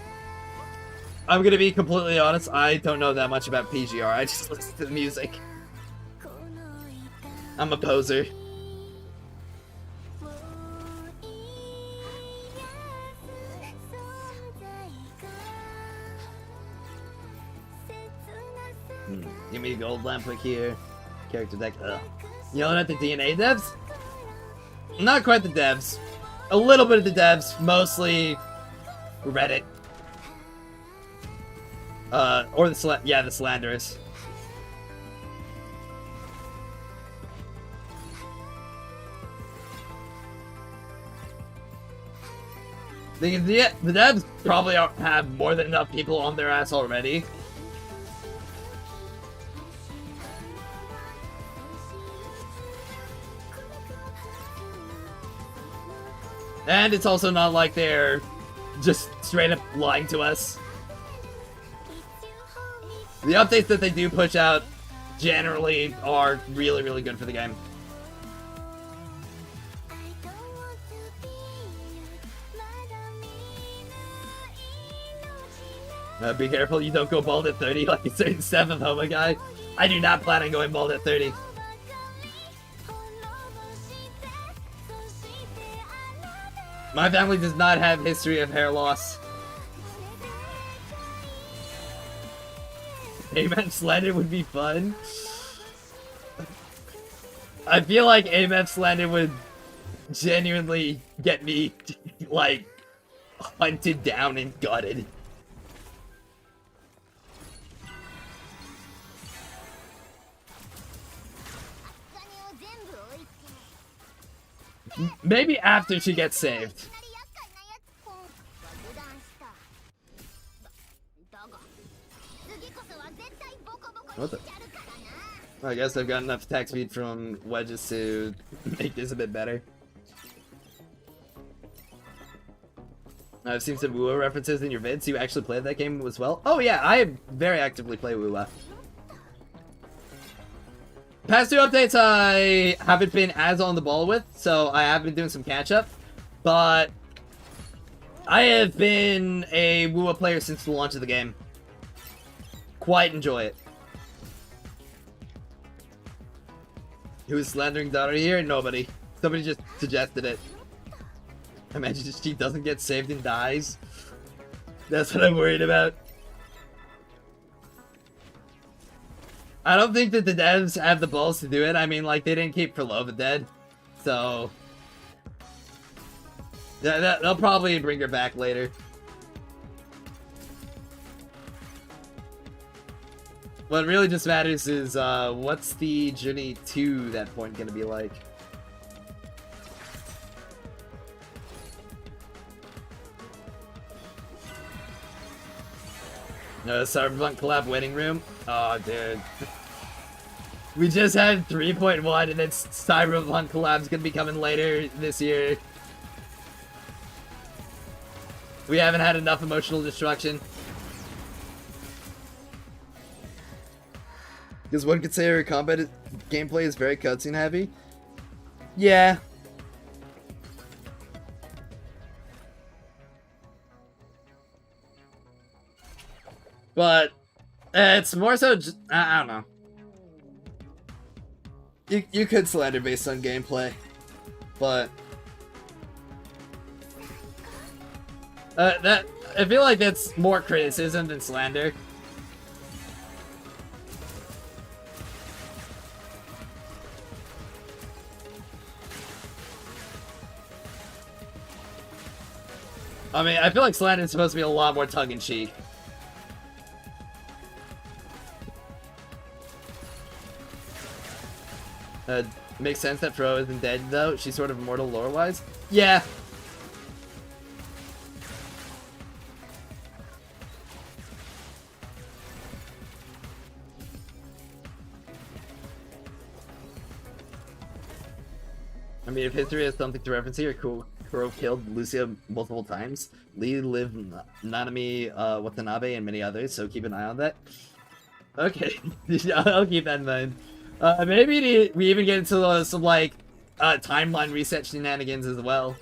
I'm gonna be completely honest, I don't know that much about PGR, I just listen to the music. I'm a poser. Give me a gold Lampwick here. Character deck, ugh. Yelling at the DNA devs? Not quite the devs. A little bit of the devs, mostly Reddit. Or the slanderers. The devs probably have more than enough people on their ass already. And it's also not like they're just straight up lying to us. The updates that they do push out generally are really, really good for the game. Be careful you don't go bald at 30 like a certain 7th Homo guy. I do not plan on going bald at 30. My family does not have history of hair loss. AMF slander would be fun. I feel like AMF slander would genuinely get me, like, hunted down and gutted. Maybe after she gets saved. What the? I guess I've got enough attack speed from wedges to make this a bit better. I've seen some Wua references in your vids. You actually played that game as well? Oh yeah, I very actively play Wua. Past 2 updates I haven't been as on the ball with, so I have been doing some catch-up. But I have been a Wua player since the launch of the game. Quite enjoy it. Who is slandering daughter here? Nobody. Somebody just suggested it. Imagine she doesn't get saved and dies. That's what I'm worried about. I don't think that the devs have the balls to do it. I mean, like, they didn't keep Ferlova dead. So... they'll probably bring her back later. What really just matters is, what's the journey to that point gonna be like? No, Cyberpunk collab waiting room? Oh, dude. We just had 3.1 and then Cyberpunk collab's gonna be coming later this year. We haven't had enough emotional destruction. Because one could say her combat gameplay is very cutscene heavy. Yeah. But it's more so just, I don't know. You could slander based on gameplay, but That I feel like that's more criticism than slander. I mean, I feel like slander is supposed to be a lot more tongue-in-cheek. Makes sense that Fro isn't dead, though. She's sort of immortal lore-wise. Yeah. I mean, if history has something to reference here, Kuro killed Lucia multiple times. Lee lived Nanami Watanabe and many others, so keep an eye on that. Okay, I'll keep that in mind. Maybe we even get into some, like, timeline reset shenanigans as well.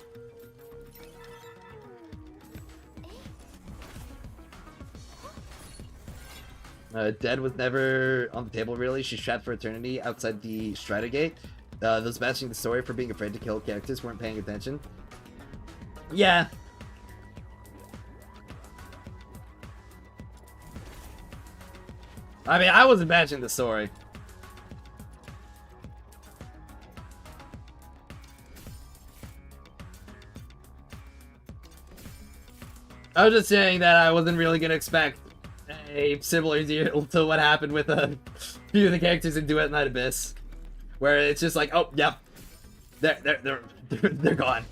Dead was never on the table, really. She's trapped for eternity outside the Stratogate. Those matching the story for being afraid to kill characters weren't paying attention. Yeah. I mean, I wasn't matching the story. I was just saying that I wasn't really gonna expect a similar deal to what happened with a few of the characters in Duet Night Abyss. Where it's just like, oh, yep, they're gone.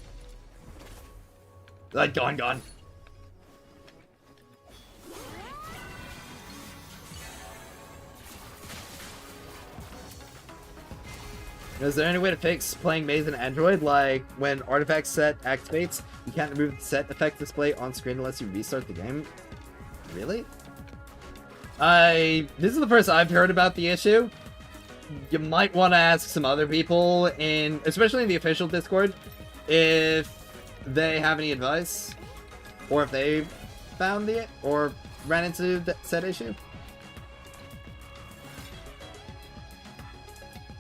Like, gone. Is there any way to fix playing Maze in Android? Like, when artifact set activates, you can't remove the set effect display on screen unless you restart the game? Really? This is the first I've heard about the issue. You might want to ask some other people, especially in the official Discord, if they have any advice, or if they found or ran into that said issue.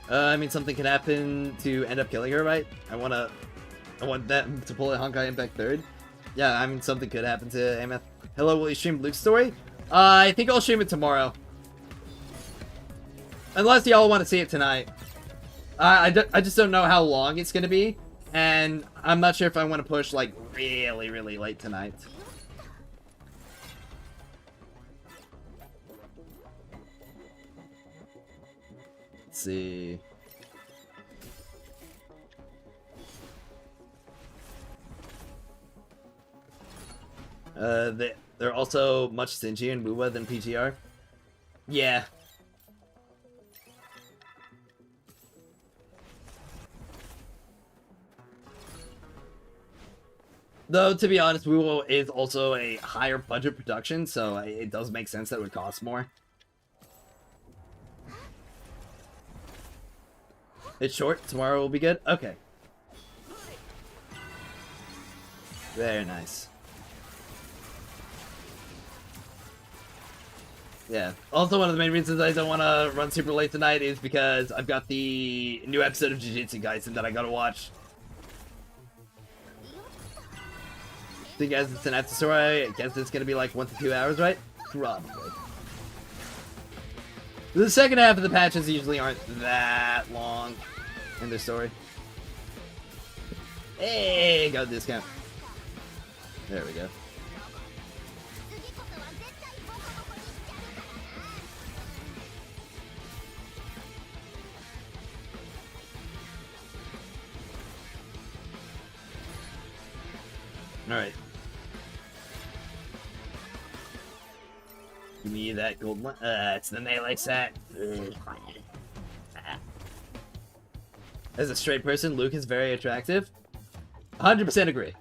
I mean, something can happen to end up killing her, right? I want them to pull a Honkai Impact 3rd. Yeah, I mean, something could happen to Ameth. Hello, will you stream Luke's story? I think I'll stream it tomorrow. Unless y'all want to see it tonight. I just don't know how long it's going to be. And I'm not sure if I want to push, like, really, really late tonight. Let's see. They're also much stingier in WUWA than PGR. Yeah. Though, to be honest, WUWA is also a higher budget production, so it does make sense that it would cost more. It's short. Tomorrow will be good? Okay. Very nice. Yeah. Also, one of the main reasons I don't want to run super late tonight is because I've got the new episode of Jujutsu Kaisen that I gotta watch. So you guys, it's an after story. I guess it's gonna be like 1 to 2 hours, right? Probably. The second half of the patches usually aren't that long in their story. Hey, got a discount. There we go. Alright. Give me that gold one. It's the melee set. As a straight person, Luke is very attractive. 100% agree.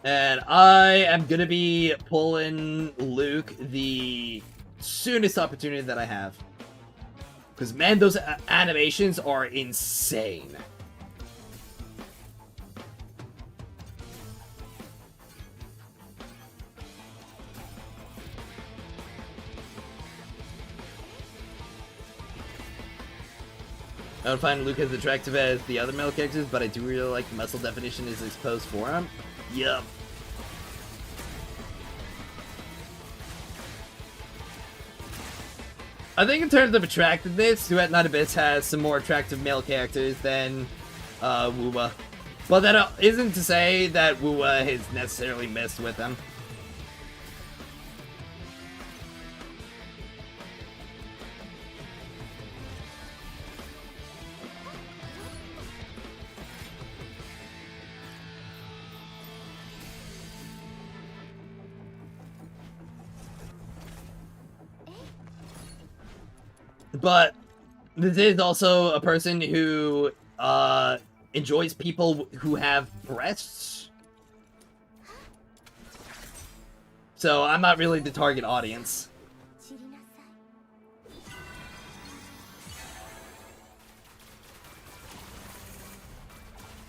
And I am gonna be pulling Luke the soonest opportunity that I have. Because, man, those animations are insane. I don't find Luke as attractive as the other male characters, but I do really like the muscle definition in his exposed forearm. Yup. I think in terms of attractiveness, Duet Night Abyss has some more attractive male characters than Wuwa. But that isn't to say that Wuwa has necessarily messed with them. But this is also a person who enjoys people who have breasts. So I'm not really the target audience.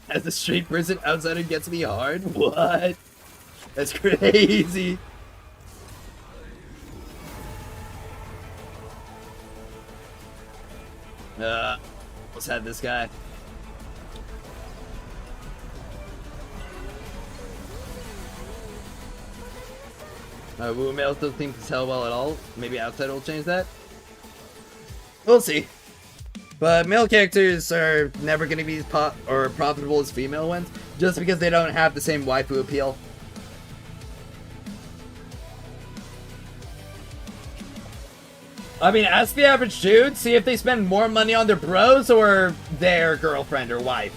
As a straight person, outsider gets me hard? What? That's crazy. Let's have this guy. Woo males don't seem to sell well at all. Maybe outside will change that. We'll see. But male characters are never going to be profitable as female ones, just because they don't have the same waifu appeal. I mean, ask the average dude, see if they spend more money on their bros or their girlfriend or wife.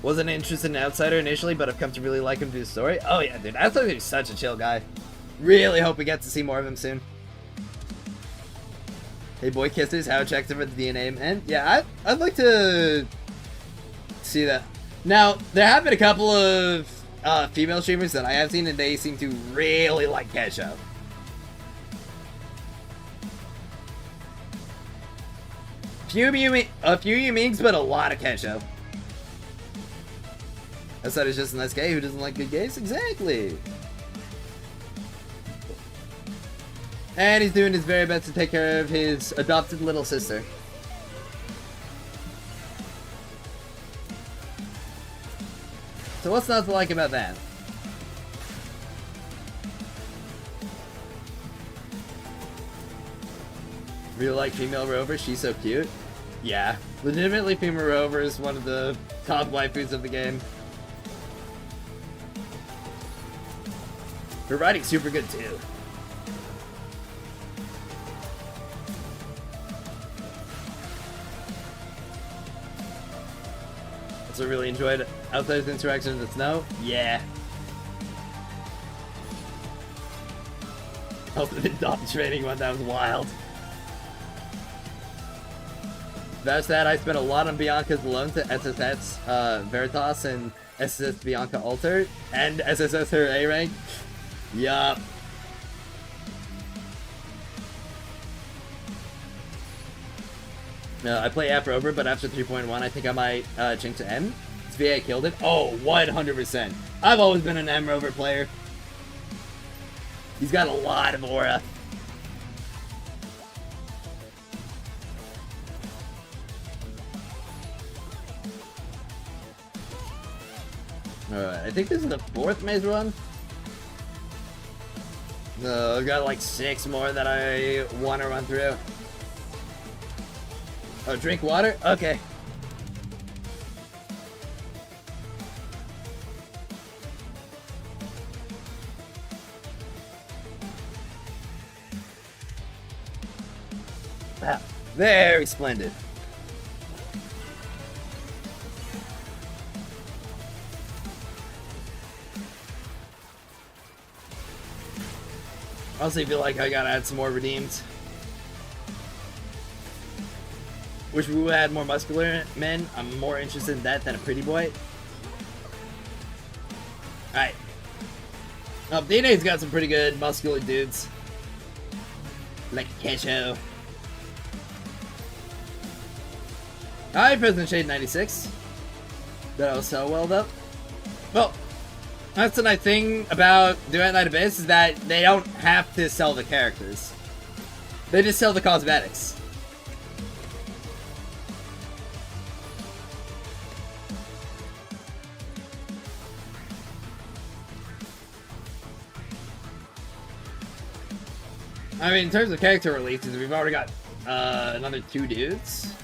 Wasn't interested in Outsider initially, but I've come to really like him through the story. Oh yeah, dude, Outsider's such a chill guy. Really hope we get to see more of him soon. Hey boy kissers, how attractive are the DNA men? Yeah, I'd like to see that. Now, there have been a couple of female streamers that I have seen, and they seem to really like Kesho. A few Yumings, but a lot of Kesho. Outside is just a nice guy who doesn't like good gays? Exactly! And he's doing his very best to take care of his adopted little sister. So what's not to like about that? Really like female Rover, she's so cute. Yeah, legitimately female Rover is one of the top waifus of the game. Her writing's super good too. Also really enjoyed Outsider's interaction in the snow. Yeah. Also the dog training one, that was wild. That's that. I spent a lot on Bianca's loan to SSS Veritas and SSS Bianca Alter and SSS her A rank. Yup. I play after over, but after 3.1, I think I might change to M. It's VA killed it. Oh, 100%. I've always been an M Rover player. He's got a lot of aura. Alright, I think this is the 4th maze run. No, I've got like 6 more that I want to run through. Oh, drink water? Okay. Wow, very splendid. I also feel like I gotta add some more redeems. Wish we had more muscular men. I'm more interested in that than a pretty boy. Alright. DNA's got some pretty good muscular dudes. Like Kesho. Alright, President Shade 96. That was so well though. Well, That's the nice thing about Duet Night Abyss is that they don't have to sell the characters. They just sell the cosmetics. I mean, in terms of character releases, we've already got another 2 dudes.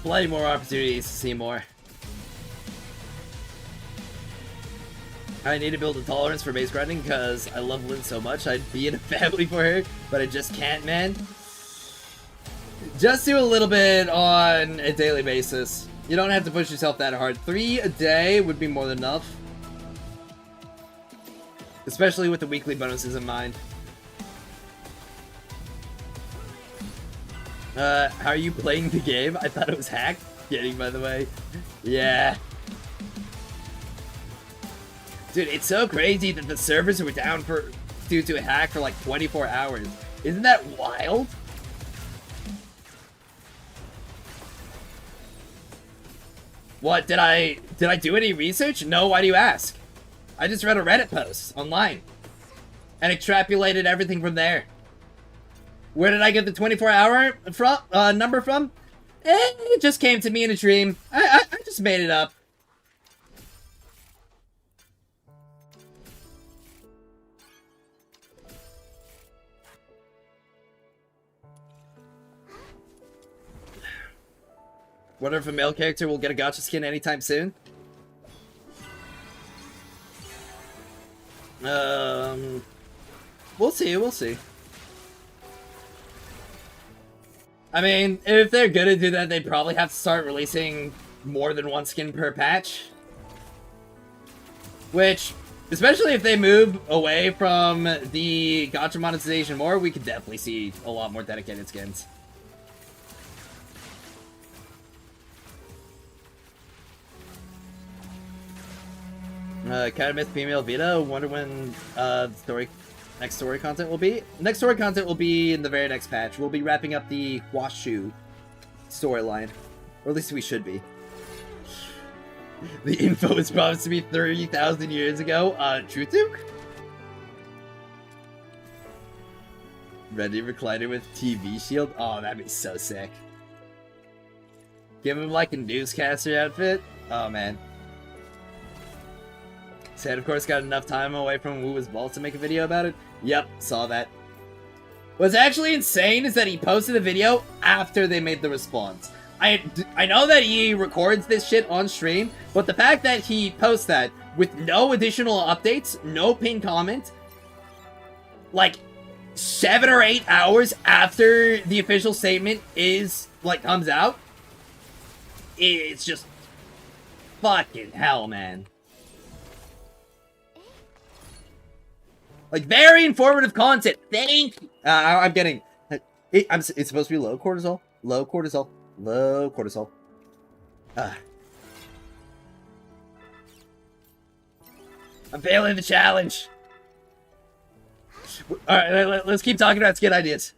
Plenty more opportunities to see more. I need to build a tolerance for base grinding because I love Lynn so much. I'd be in a family for her, but I just can't, man. Just do a little bit on a daily basis. You don't have to push yourself that hard. 3 a day would be more than enough. Especially with the weekly bonuses in mind. How are you playing the game? I thought it was hacked. Kidding, by the way. Yeah. Dude, it's so crazy that the servers were down due to a hack for like 24 hours. Isn't that wild? What, did I do any research? No, why do you ask? I just read a Reddit post online and extrapolated everything from there. Where did I get the 24-hour number from? It just came to me in a dream. I just made it up. Wonder if a male character will get a gacha skin anytime soon? We'll see, we'll see. I mean, if they're gonna do that, they'd probably have to start releasing more than 1 skin per patch. Which, especially if they move away from the gacha monetization more, we could definitely see a lot more dedicated skins. Academist female Vita. Wonder when next story content will be. Next story content will be in the very next patch. We'll be wrapping up the Washu storyline, or at least we should be. The info was promised to be 30,000 years ago. Truth Duke? Ready recliner with TV shield? Oh, that'd be so sick. Give him like a newscaster outfit? Oh man. Said, of course, got enough time away from Woo's Vault to make a video about it. Yep, saw that. What's actually insane is that he posted a video after they made the response. I know that he records this shit on stream, but the fact that he posts that with no additional updates, no pinned comment, like 7 or 8 hours after the official statement comes out, it's just fucking hell, man. Like, very informative content. Thank you. I'm getting... it's supposed to be low cortisol. Low cortisol. Low cortisol. I'm failing the challenge. Alright, let's keep talking about skin ideas.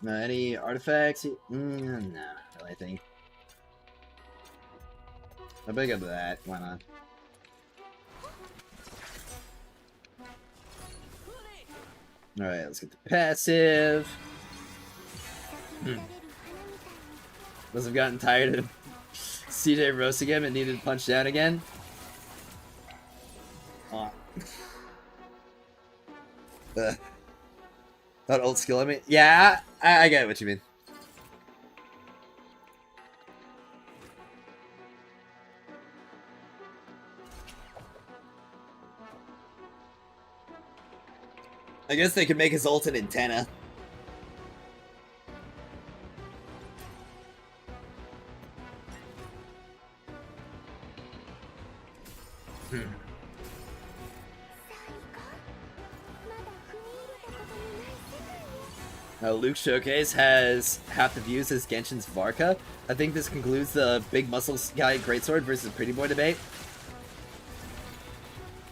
Any artifacts? No, I think. I'll pick up that. Why not? Alright, let's get the passive. Must have gotten tired of CJ roasting him and needed to punch down again. Oh. That old skill, I mean, yeah, I get what you mean. I guess they could make his ult an antenna. Luke Showcase has half the views as Genshin's Varka. I think this concludes the big muscle guy greatsword versus pretty boy debate.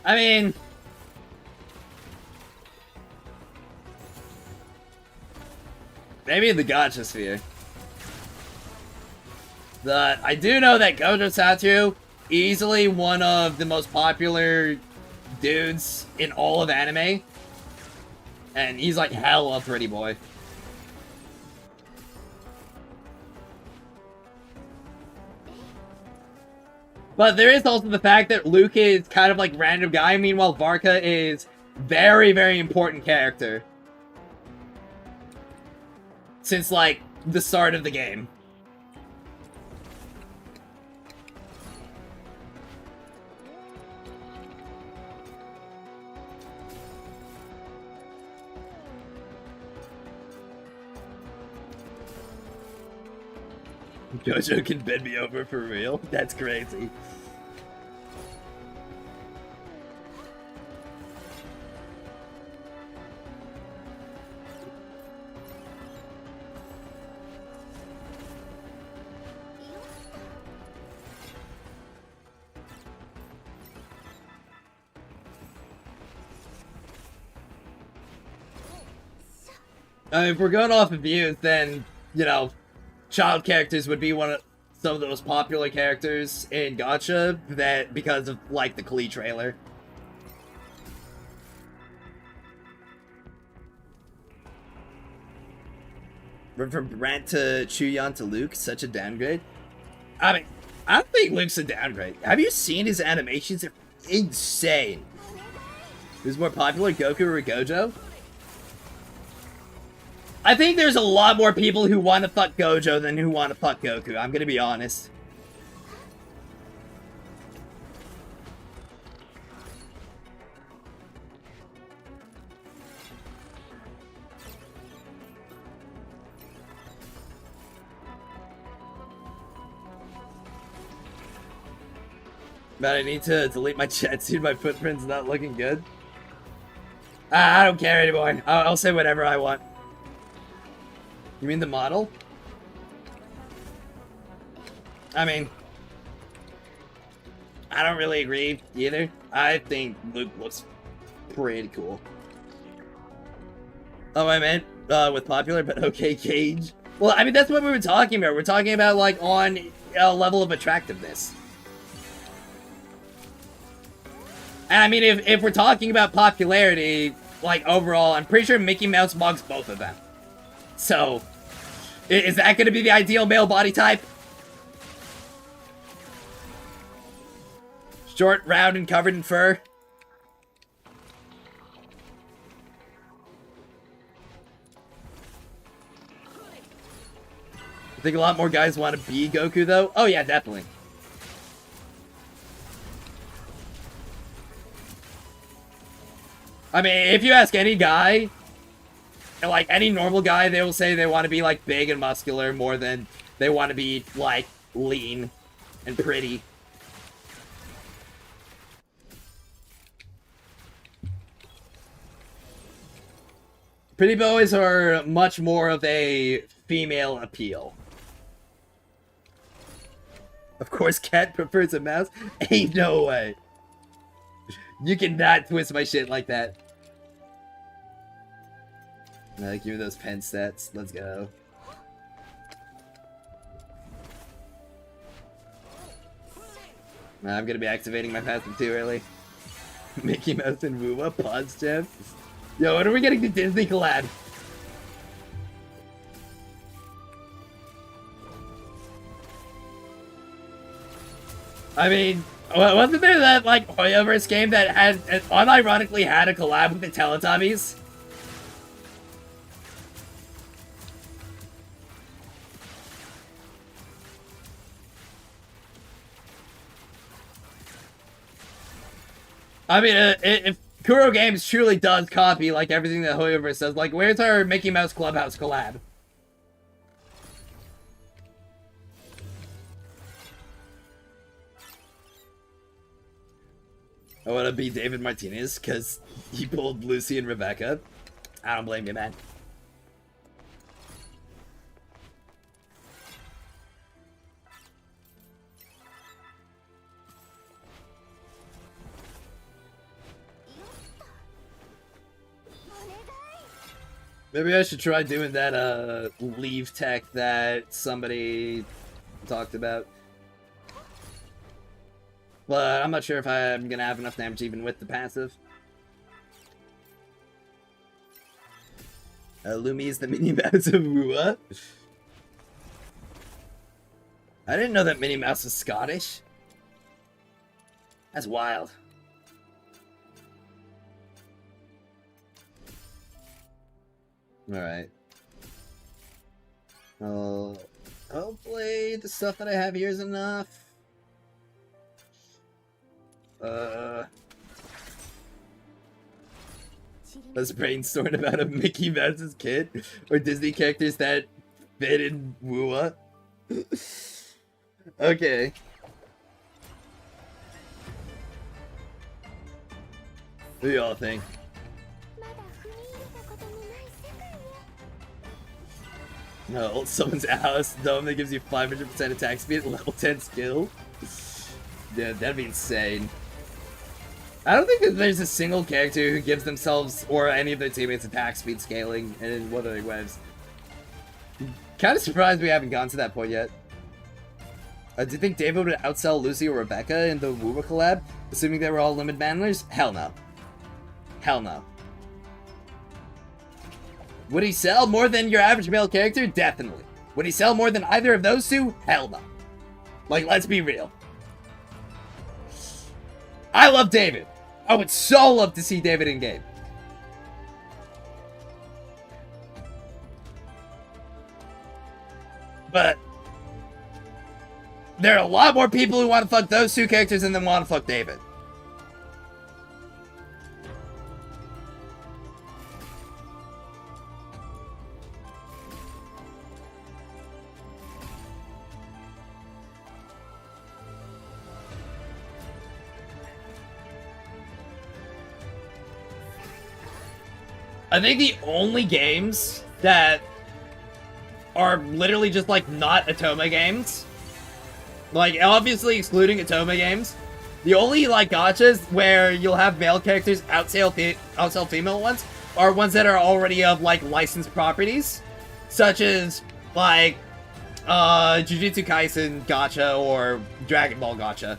I mean, maybe in the gacha sphere. I do know that Gojo Satoru, easily one of the most popular dudes in all of anime. And he's like hell a pretty boy. But there is also the fact that Luke is kind of like random guy, meanwhile Varka is very, very important character. Since like the start of the game. Gojo can bend me over for real? That's crazy. If we're going off of views, then, you know, child characters would be some of the most popular characters in gacha, that because of like the Klee trailer. From Brant to Chuyan to Luke, such a downgrade. I mean, I don't think Luke's a downgrade. Have you seen his animations? They're insane. Who's more popular, Goku or Gojo? I think there's a lot more people who want to fuck Gojo than who want to fuck Goku, I'm gonna be honest. But I need to delete my chat soon, my footprint's not looking good. I don't care anymore. I'll say whatever I want. You mean the model? I mean, I don't really agree either. I think Luke looks pretty cool. Oh, I meant with popular, but okay, Cage. Well, I mean, that's what we were talking about. We're talking about, like, on a level of attractiveness. And I mean, if we're talking about popularity, like, overall, I'm pretty sure Mickey Mouse mugs both of them. So, is that going to be the ideal male body type? Short, round, and covered in fur? I think a lot more guys want to be Goku, though. Oh, yeah, definitely. I mean, if you ask any guy, like, any normal guy, they will say they want to be, like, big and muscular more than they want to be, like, lean and pretty. Pretty boys are much more of a female appeal. Of course, Cat prefers a mouse? Ain't no way. You cannot twist my shit like that. Give me those pen stats. Let's go. I'm gonna be activating my passive too early. Mickey Mouse and Woowa, Pause Gem. Yo, when are we getting the Disney collab? I mean, wasn't there that, like, Hoyoverse game that had, unironically had a collab with the Teletubbies? I mean, if Kuro Games truly does copy, like, everything that Hoyoverse says, like, where's our Mickey Mouse Clubhouse collab? I want to be David Martinez, because he pulled Lucy and Rebecca. I don't blame you, man. Maybe I should try doing that, leave tech that somebody talked about. But I'm not sure if I'm gonna have enough damage even with the passive. Lumi is the Minnie Mouse of what? I didn't know that Minnie Mouse was Scottish. That's wild. Alright. Hopefully the stuff that I have here is enough. Let's brainstorm about a Mickey Mouse's kid or Disney characters that fit in Wua. Okay. What do y'all think? No, someone's house dome that gives you 500% attack speed, level 10 skill. Yeah, that'd be insane. I don't think that there's a single character who gives themselves or any of their teammates attack speed scaling in Wuthering Waves. Kind of surprised we haven't gotten to that point yet. Do you think David would outsell Lucy or Rebecca in the Woowa collab, assuming they were all limit bandlers? Hell no. Hell no. Would he sell more than your average male character? Definitely. Would he sell more than either of those two? Hell no. Like, let's be real. I love David. I would so love to see David in game. But there are a lot more people who want to fuck those two characters than want to fuck David. I think the only games that are literally just, like, not Atoma games, like, obviously excluding Atoma games, the only, like, gachas where you'll have male characters outsell female ones are ones that are already of, like, licensed properties, such as, like, Jujutsu Kaisen gacha or Dragon Ball gacha.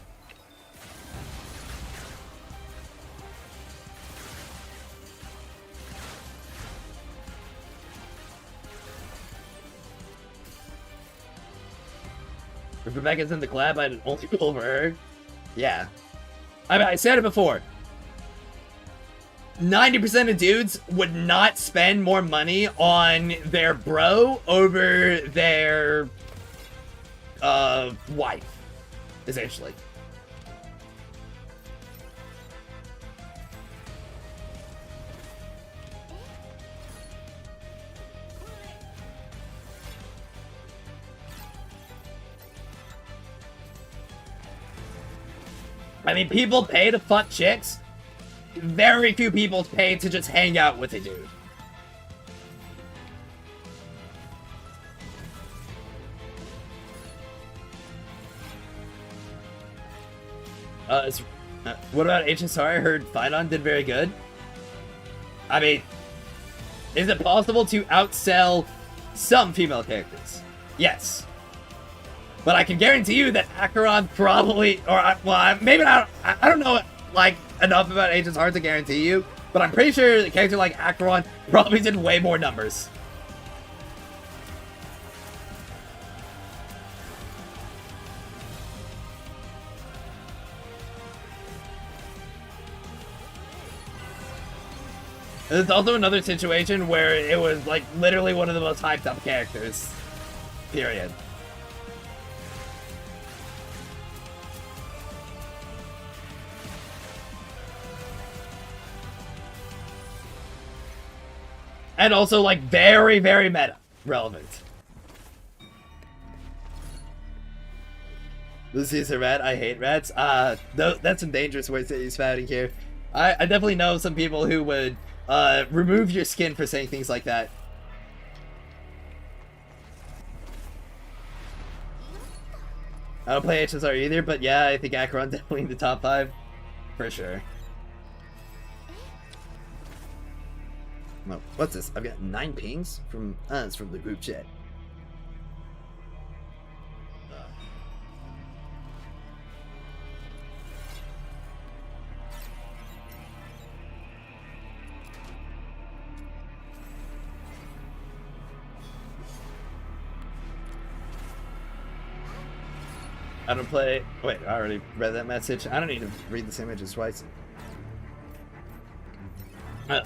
If Rebecca's in the collab, I'd only go over her. Yeah. I mean, I said it before. 90% of dudes would not spend more money on their bro over their wife, essentially. I mean, people pay to fuck chicks. Very few people pay to just hang out with a dude. What about HSR? I heard Phidon did very good. I mean, is it possible to outsell some female characters? Yes. But I can guarantee you that Acheron probably, or, well, maybe not, I don't know, like, enough about Agent's Heart to guarantee you, but I'm pretty sure a character like Acheron probably did way more numbers. There's also another situation where it was, like, literally one of the most hyped up characters. Period. And also, like, very, very meta relevant. Lucy's a rat. I hate rats. That's some dangerous words that you're spouting here. I definitely know some people who would remove your skin for saying things like that. I don't play HSR either, but yeah, I think Acheron definitely in the top 5. For sure. No, what's this? I've got 9 pings from it's from the group chat. I don't play. Wait, I already read that message. I don't need to read the same message twice. Yeah,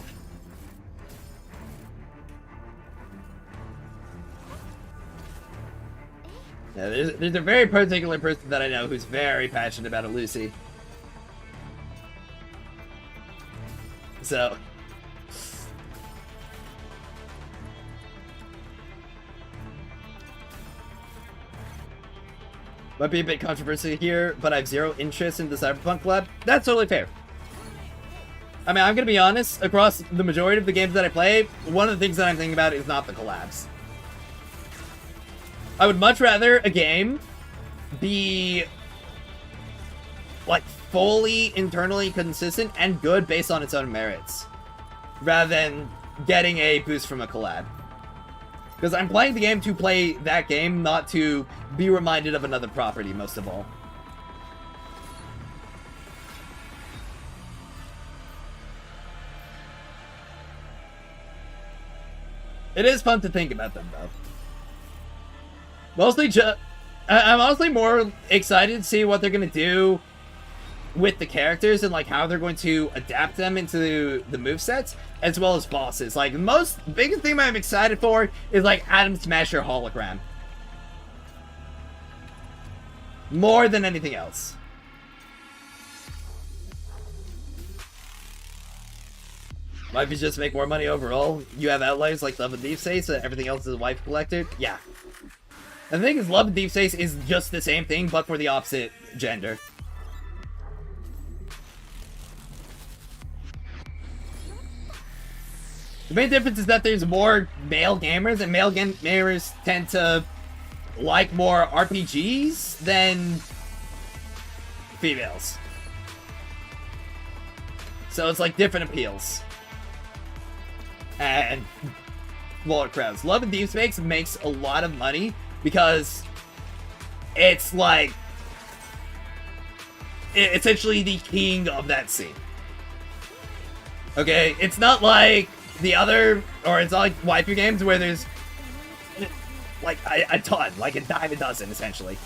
there's a very particular person that I know who's very passionate about a Lucy. So. Might be a bit controversial here, but I have zero interest in the Cyberpunk collab. That's totally fair. I mean, I'm gonna be honest, across the majority of the games that I play, one of the things that I'm thinking about is not the collabs. I would much rather a game be, like, fully internally consistent and good based on its own merits, rather than getting a boost from a collab. Because I'm playing the game to play that game, not to be reminded of another property, most of all. It is fun to think about them, though. Mostly I'm honestly more excited to see what they're going to do with the characters and, like, how they're going to adapt them into the movesets, as well as bosses. Like, the biggest thing I'm excited for is, like, Atom Smasher hologram. More than anything else. Might be just make more money overall. You have outliers like Love and Thief say, so everything else is a wife collector. Yeah. And the thing is, Love and Thief Sace is just the same thing, but for the opposite gender. The main difference is that there's more male gamers, and male gamers tend to like more RPGs than females. So it's like different appeals. And smaller crowds. Love and Thief Sace makes a lot of money because it's like essentially the king of that scene. Okay, it's not like the other, or it's not like waifu games where there's like a ton, like a dime a dozen, essentially.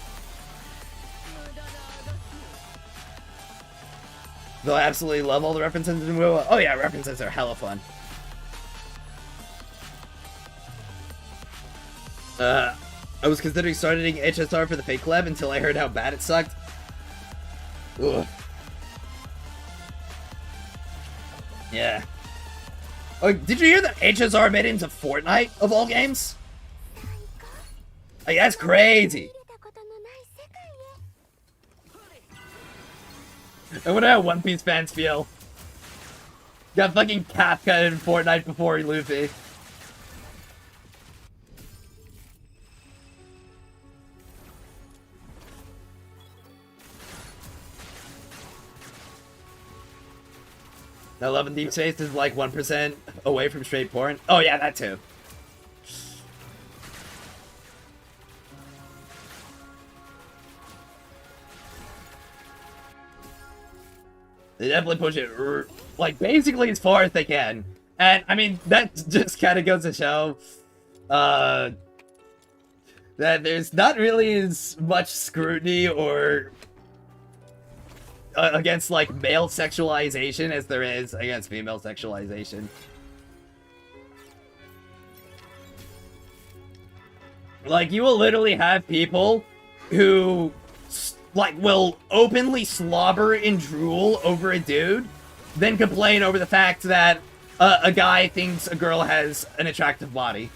Though I absolutely love all the references in WoW. Oh yeah, references are hella fun. I was considering starting HSR for the fake collab until I heard how bad it sucked. Ugh. Yeah. Oh, did you hear that HSR made it into Fortnite, of all games? Like, that's crazy. I wonder how One Piece fans feel. Got fucking Kafka in Fortnite before Luffy. Now, Love and Deep Space is like 1% away from straight porn. Oh yeah, that too. They definitely push it, like, basically as far as they can. And, I mean, that just kind of goes to show, that there's not really as much scrutiny or against, like, male sexualization as there is against female sexualization. Like, you will literally have people who, like, will openly slobber and drool over a dude, then complain over the fact that a guy thinks a girl has an attractive body.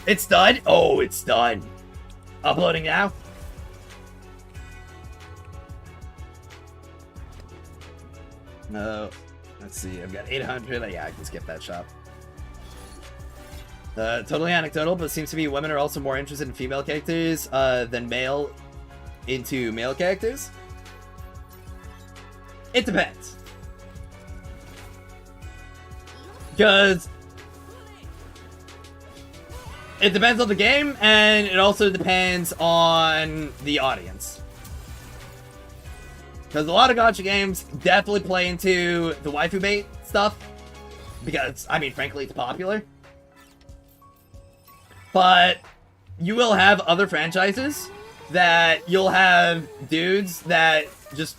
It's done? Oh, it's done. Uploading now? No. Let's see, I've got 800. Yeah, I can skip that shop. Totally anecdotal, but it seems to be women are also more interested in female characters than male into male characters. It depends. Because it depends on the game, and it also depends on the audience. Because a lot of gacha games definitely play into the waifu bait stuff. Because, I mean, frankly, it's popular. But you will have other franchises that you'll have dudes that just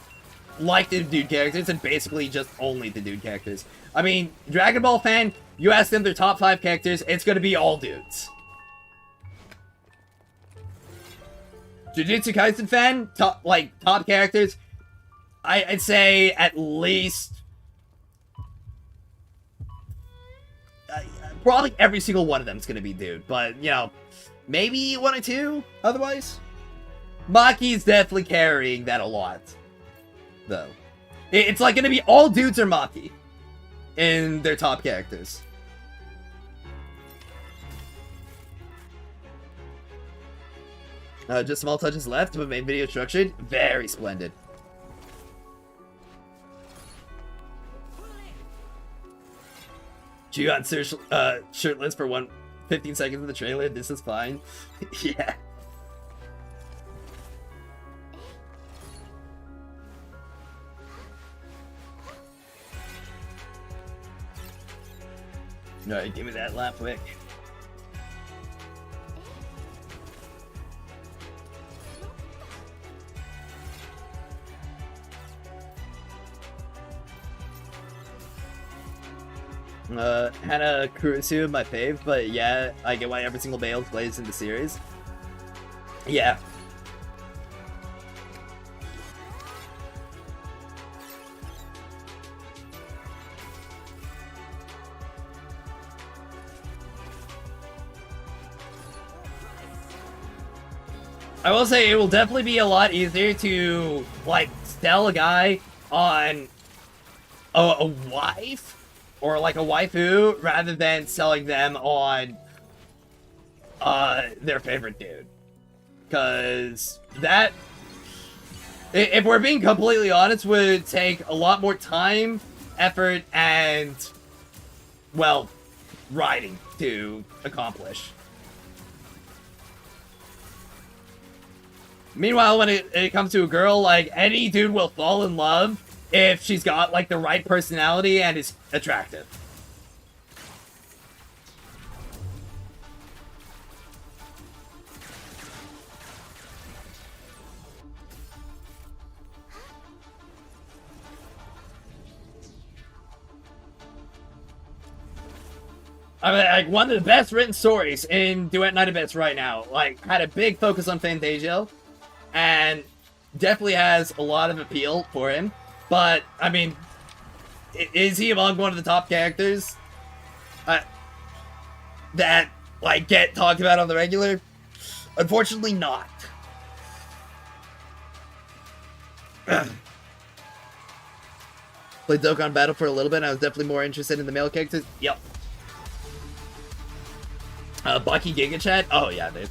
like the dude characters and basically just only the dude characters. I mean, Dragon Ball fan, you ask them their top 5 characters, it's gonna be all dudes. Jujutsu Kaisen fan, top characters, I'd say at least probably every single one of them is gonna be dude, but you know, maybe 1 or 2 otherwise. Maki's definitely carrying that a lot, though. It's like gonna be all dudes or Maki in their top characters. Just small touches left, but main video structured. Very splendid. Ju-on shirtless for 15 seconds of the trailer. This is fine. Yeah. Alright, give me that lap quick. Hana Kurusu, my fave, but yeah, I get why every single male plays in the series. Yeah. I will say it will definitely be a lot easier to, like, sell a guy on a wife or, like, a waifu rather than selling them on their favorite dude. Because that, if we're being completely honest, would take a lot more time, effort, and, well, writing to accomplish. Meanwhile, when it comes to a girl, like, any dude will fall in love if she's got, like, the right personality and is attractive. I mean, like, one of the best written stories in Duet Night Abyss right now. Like, had a big focus on Fantasio. And definitely has a lot of appeal for him. But, I mean, is he among one of the top characters that, like, get talked about on the regular? Unfortunately not. Played Dokkan Battle for a little bit, and I was definitely more interested in the male characters. Yep. Bucky Giga Chat? Oh, yeah, dude.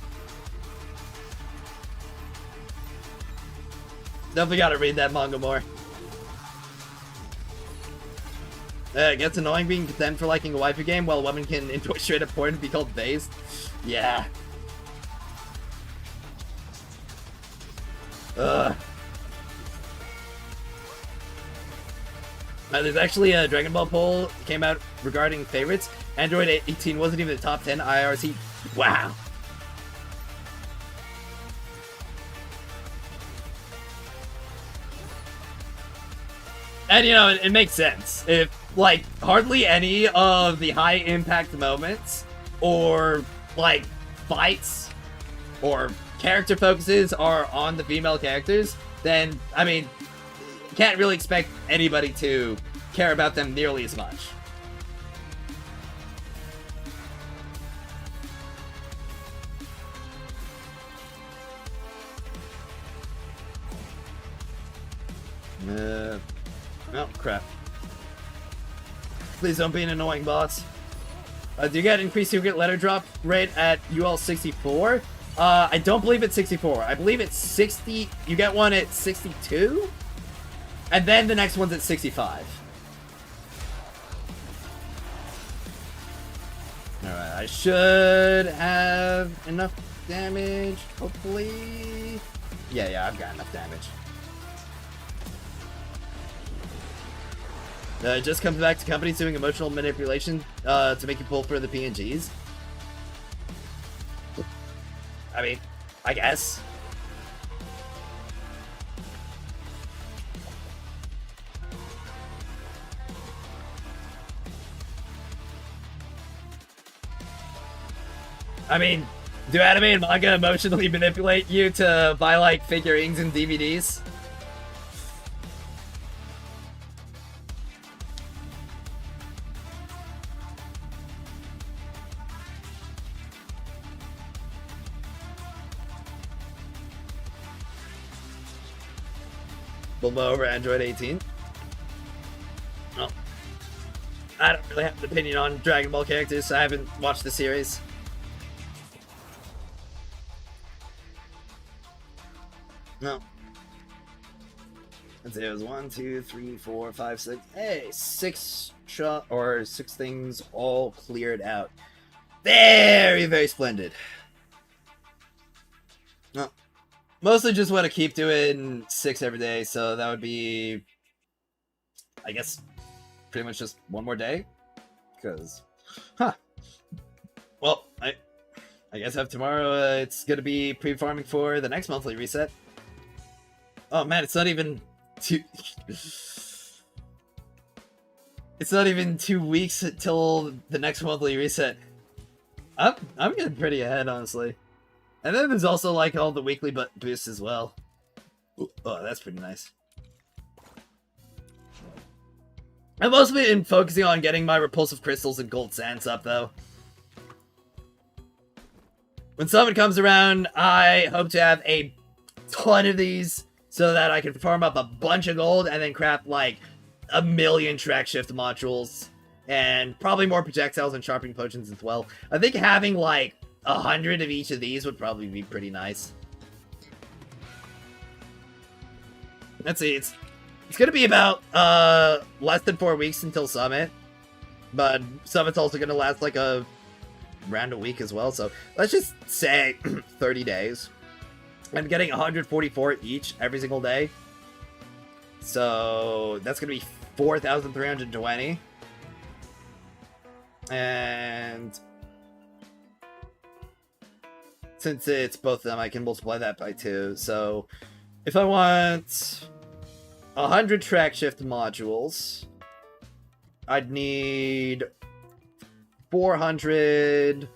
Definitely gotta read that manga more. It gets annoying being condemned for liking a waifu game while a woman can enjoy straight up porn and be called based. Yeah. There's actually a Dragon Ball poll came out regarding favorites. Android 18 wasn't even the top 10 IRC. Wow. And, you know, it makes sense. If, like, hardly any of the high-impact moments, or, like, fights, or character focuses are on the female characters, then, I mean, you can't really expect anybody to care about them nearly as much. Oh, crap. Please don't be an annoying boss. Do you get increased secret letter drop rate at UL 64? I don't believe it's 64. I believe it's 60. You get one at 62? And then the next one's at 65. Alright, I should have enough damage, hopefully. Yeah, I've got enough damage. It just comes back to companies doing emotional manipulation to make you pull for the PNGs. I mean, I guess. I mean, do anime and manga emotionally manipulate you to buy, like, figurines and DVDs? Bulma over Android 18? Oh. I don't really have an opinion on Dragon Ball characters, so I haven't watched the series. No. Let's see, it was 1, 2, 3, 4, 5, 6. Hey, 6 things all cleared out. Very, very splendid. No. Mostly just want to keep doing 6 every day, so that would be, I guess, pretty much just one more day. Because, well, I guess after tomorrow, it's gonna be pre-farming for the next monthly reset. Oh man, it's not even 2. It's not even 2 weeks until the next monthly reset. I'm getting pretty ahead, honestly. And then there's also like all the weekly boosts as well. Ooh, oh, that's pretty nice. I've mostly been focusing on getting my repulsive crystals and gold sands up, though. When summon comes around, I hope to have a ton of these so that I can farm up a bunch of gold and then craft like 1,000,000 track shift modules and probably more projectiles and sharpening potions as well. I think having like 100 of each of these would probably be pretty nice. Let's see, it's gonna be about less than 4 weeks until Summit, but Summit's also gonna last like around a week as well, so let's just say 30 days. I'm getting 144 each every single day, so that's gonna be 4,320, and since it's both of them, I can multiply that by 2. So if I want 100 track shift modules, I'd need 400,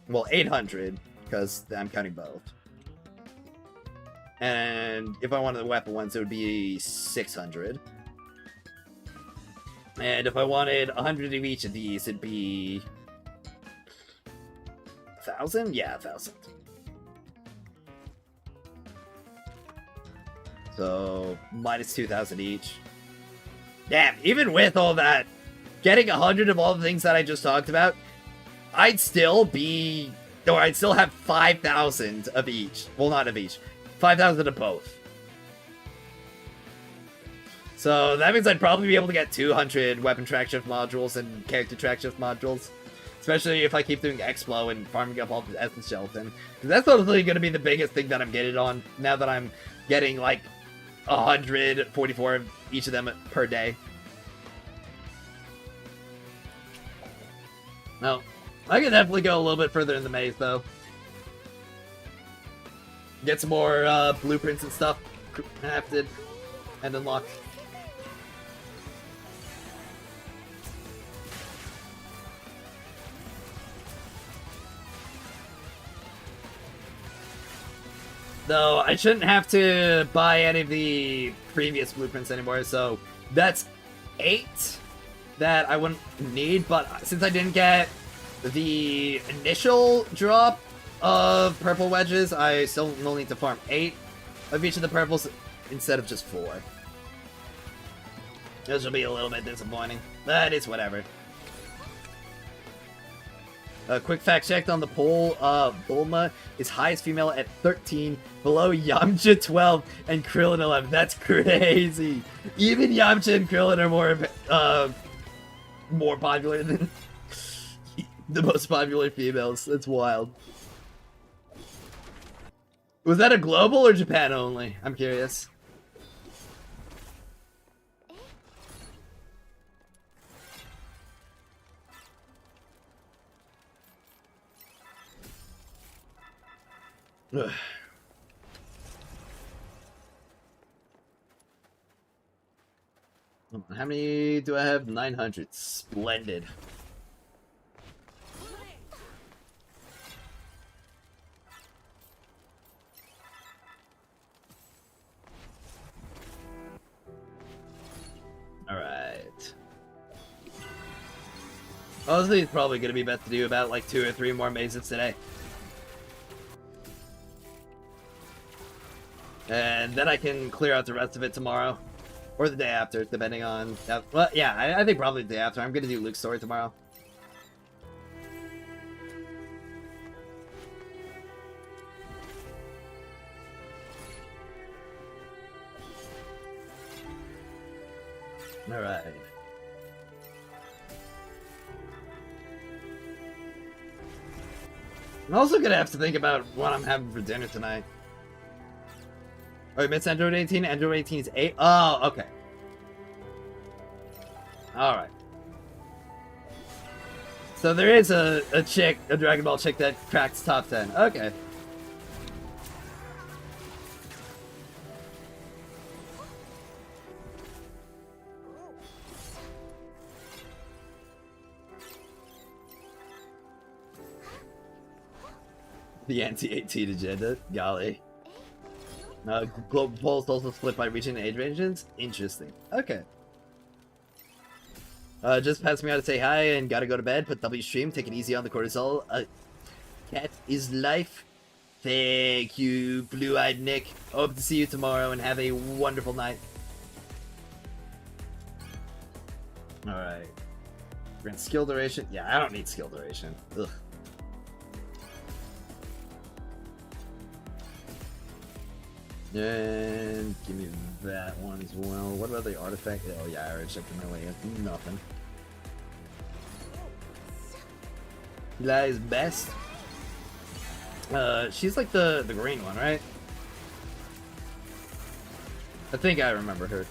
well, 800, because I'm counting both. And if I wanted the weapon ones, it would be 600. And if I wanted 100 of each of these, it'd be 1,000? Yeah, 1,000. So, minus 2,000 each. Damn, even with all that, getting 100 of all the things that I just talked about, I'd still have 5,000 of each. Well, not of each. 5,000 of both. So, that means I'd probably be able to get 200 weapon track shift modules and character track shift modules. Especially if I keep doing Explo and farming up all the Essence Gelatin. Because that's totally going to be the biggest thing that I'm getting on now that I'm getting like 144 of each of them per day. No, I can definitely go a little bit further in the maze though. Get some more blueprints and stuff crafted and unlocked. Though I shouldn't have to buy any of the previous blueprints anymore, so that's 8 that I wouldn't need, but since I didn't get the initial drop of purple wedges, I still will need to farm 8 of each of the purples instead of just 4. This will be a little bit disappointing, but it's whatever. Quick fact checked on the poll, Bulma is highest female at 13, below Yamcha 12, and Krillin 11. That's crazy! Even Yamcha and Krillin are more popular than the most popular females. That's wild. Was that a global or Japan only? I'm curious. Ugh. How many do I have? 900. Splendid. Alright. Honestly, it's probably going to be best to do about like 2 or 3 more mazes today. And then I can clear out the rest of it tomorrow. Or the day after, depending on... Well, yeah, I think probably the day after. I'm going to do Luke's story tomorrow. Alright. I'm also going to have to think about what I'm having for dinner tonight. Oh, you missed Android 18? Android 18 is 8? Oh, okay. Alright. So there is a chick, a Dragon Ball chick that cracks top 10. Okay. The anti-18 agenda? Golly. Global polls also split by region and age ranges? Interesting. Okay. Just passed me out to say hi and gotta go to bed. Put W stream, take it easy on the cortisol. Cat is life. Thank you, Blue-Eyed Nick. Hope to see you tomorrow and have a wonderful night. Alright. Grant skill duration? Yeah, I don't need skill duration. Ugh. And give me that one as well. What about the artifact? Oh yeah, I already checked in my way. Nothing. That is best. She's like the green one, right? I think I remember her.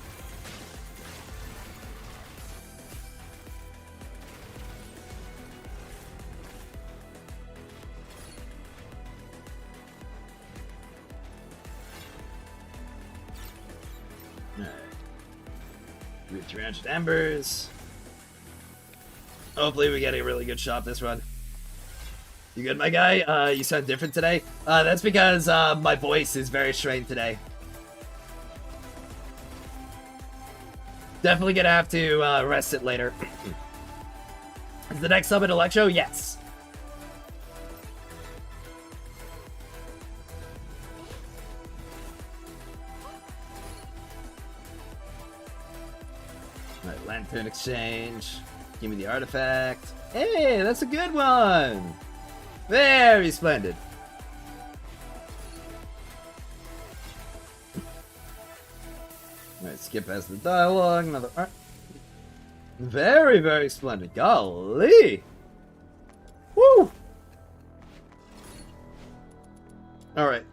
We have 300 embers. Hopefully we get a really good shot this run. You good, my guy? You sound different today? That's because my voice is very strained today. Definitely gonna have to rest it later. Is the next summit Electro? Yes. Alright, Lantern Exchange. Give me the artifact. Hey, that's a good one! Very splendid. Alright, skip past the dialogue. Another art. Very, very splendid. Golly! Woo! Alright.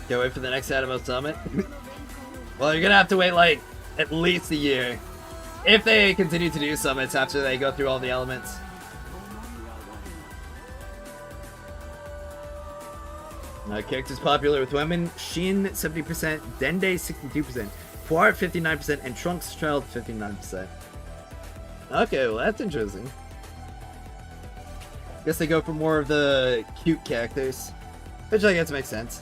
Can't wait for the next Animo Summit. Well, you're gonna have to wait like at least a year if they continue to do summits after they go through all the elements. Characters popular with women: Shin 70%, Dende 62%, Puar 59%, and Trunks Child 59%. Okay, well that's interesting. Guess they go for more of the cute characters, which I guess makes sense.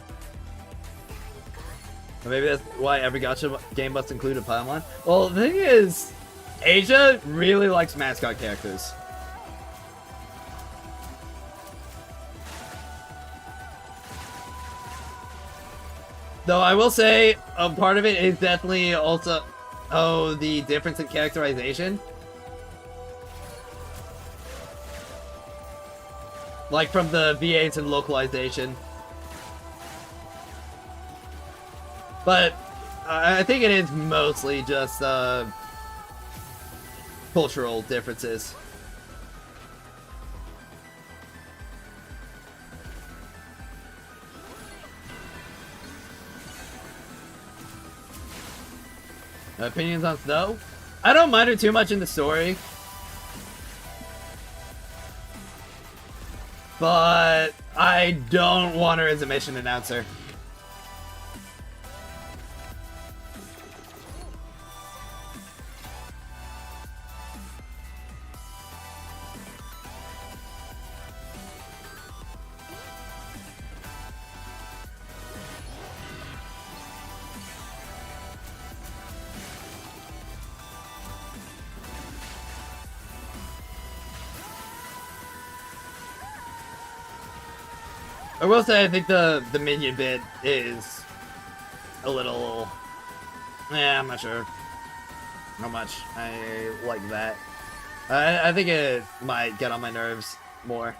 Or maybe that's why every gacha game must include a Paimon. Well, the thing is, Asia really likes mascot characters. Though I will say, a part of it is definitely also, the difference in characterization. Like from the VAs and localization. But I think it is mostly just cultural differences. Opinions on Snow? I don't mind her too much in the story. But I don't want her as a mission announcer. I will say I think the minion bit is a little... I'm not sure how much I like that. I think it might get on my nerves more.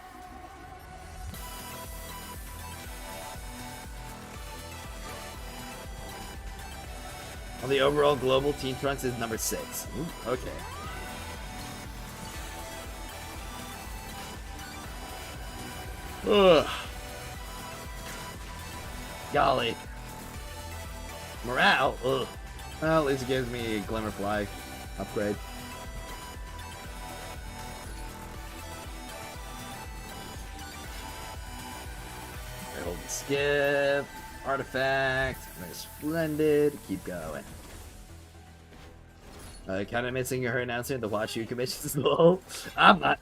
On the overall global, Teen Trunks is number 6. Ooh, okay. Ugh. Golly. Morale? Ugh. Well, at least it gives me a Glimmerfly upgrade. I hold the skip. Artifact. Very splendid. Keep going. Kind of missing her announcement, the Watch You commissions as well. I'm not.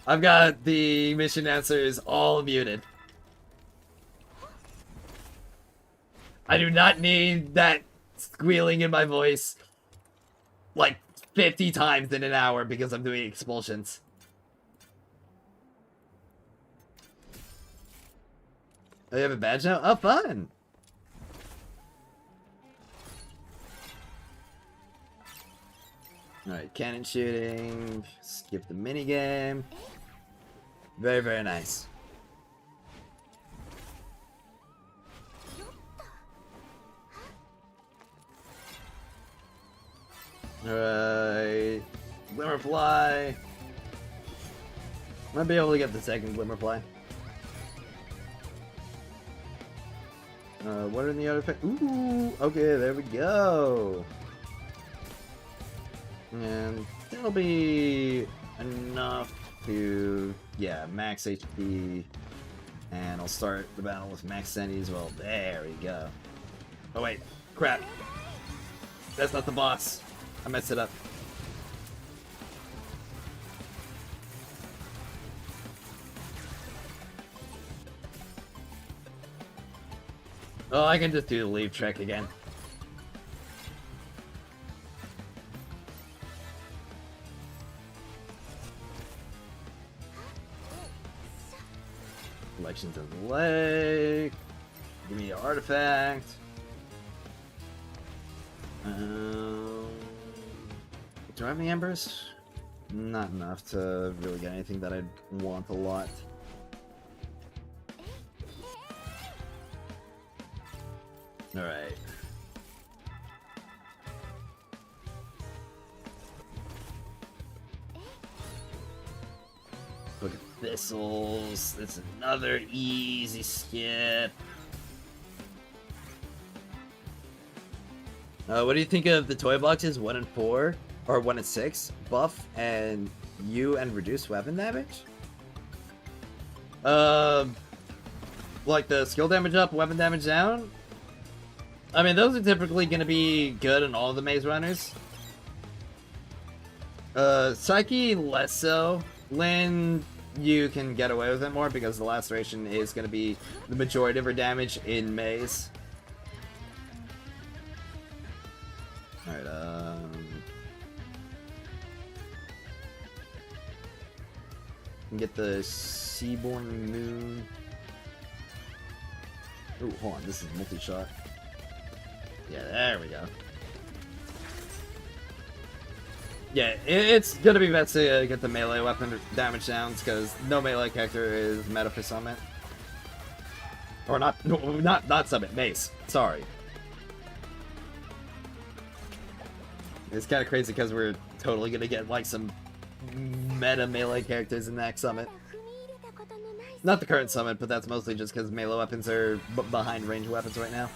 I've got the mission answers all muted. I do not need that squealing in my voice like 50 times in an hour because I'm doing expulsions. Oh, you have a badge now? Oh, fun! Alright, cannon shooting. Skip the minigame. Very, very nice. Alright. Glimmerfly. Might be able to get the second Glimmerfly. What are the other... Ooh! Okay, there we go! And that'll be enough to, yeah, max HP. And I'll start the battle with max sanity as well. There we go. Oh wait, crap. That's not the boss. I messed it up. Oh, I can just do the leave trek again. Collections of the lake. Give me an artifact. Do I have any embers? Not enough to really get anything that I'd want a lot. Alright. Look at thistles. That's another easy skip. What do you think of the toy boxes 1 and 4? Or 1 and 6? Buff and and reduce weapon damage? Like the skill damage up, weapon damage down? I mean, those are typically going to be good in all the Maze Runners. Psyche, less so. Lynn, you can get away with it more because the laceration is going to be the majority of her damage in Maze. Alright, And get the Seaborn Moon. Ooh, hold on, this is multi-shot. Yeah, there we go. Yeah, it's gonna be best to get the melee weapon damage downs, because no melee character is meta for summit. Or not summit, mace. Sorry. It's kind of crazy because we're totally gonna get like some meta melee characters in that summit. Not the current summit, but that's mostly just because melee weapons are behind range weapons right now.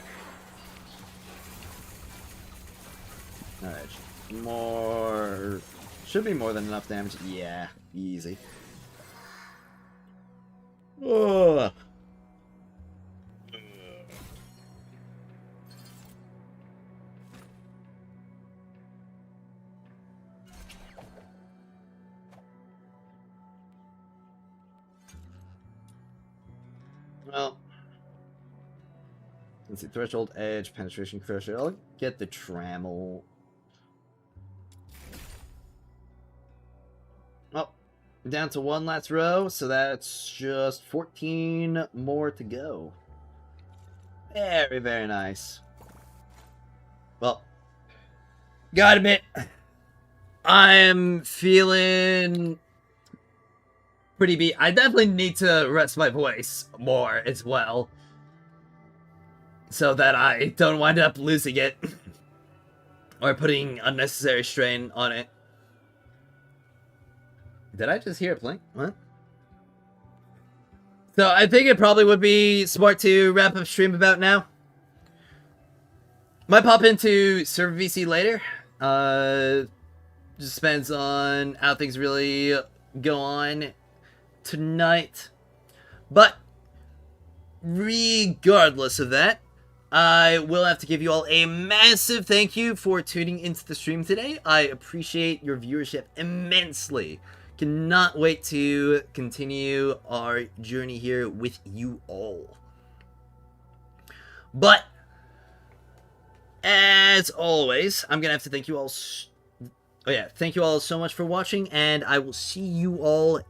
Alright. More... Should be more than enough damage. Yeah, easy. Ugh. Well, let's see, threshold, edge, penetration, threshold. I'll get the trammel. Well, down to one last row, so that's just 14 more to go. Very, very nice. Well, gotta admit, I'm feeling pretty beat. I definitely need to rest my voice more as well, so that I don't wind up losing it or putting unnecessary strain on it. Did I just hear it blink? What? So I think it probably would be smart to wrap up stream about now. Might pop into server VC later. Just depends on how things really go on tonight. But regardless of that, I will have to give you all a massive thank you for tuning into the stream today. I appreciate your viewership immensely. Cannot wait to continue our journey here with you all. But as always, I'm gonna have to thank you all. Thank you all so much for watching, and I will see you all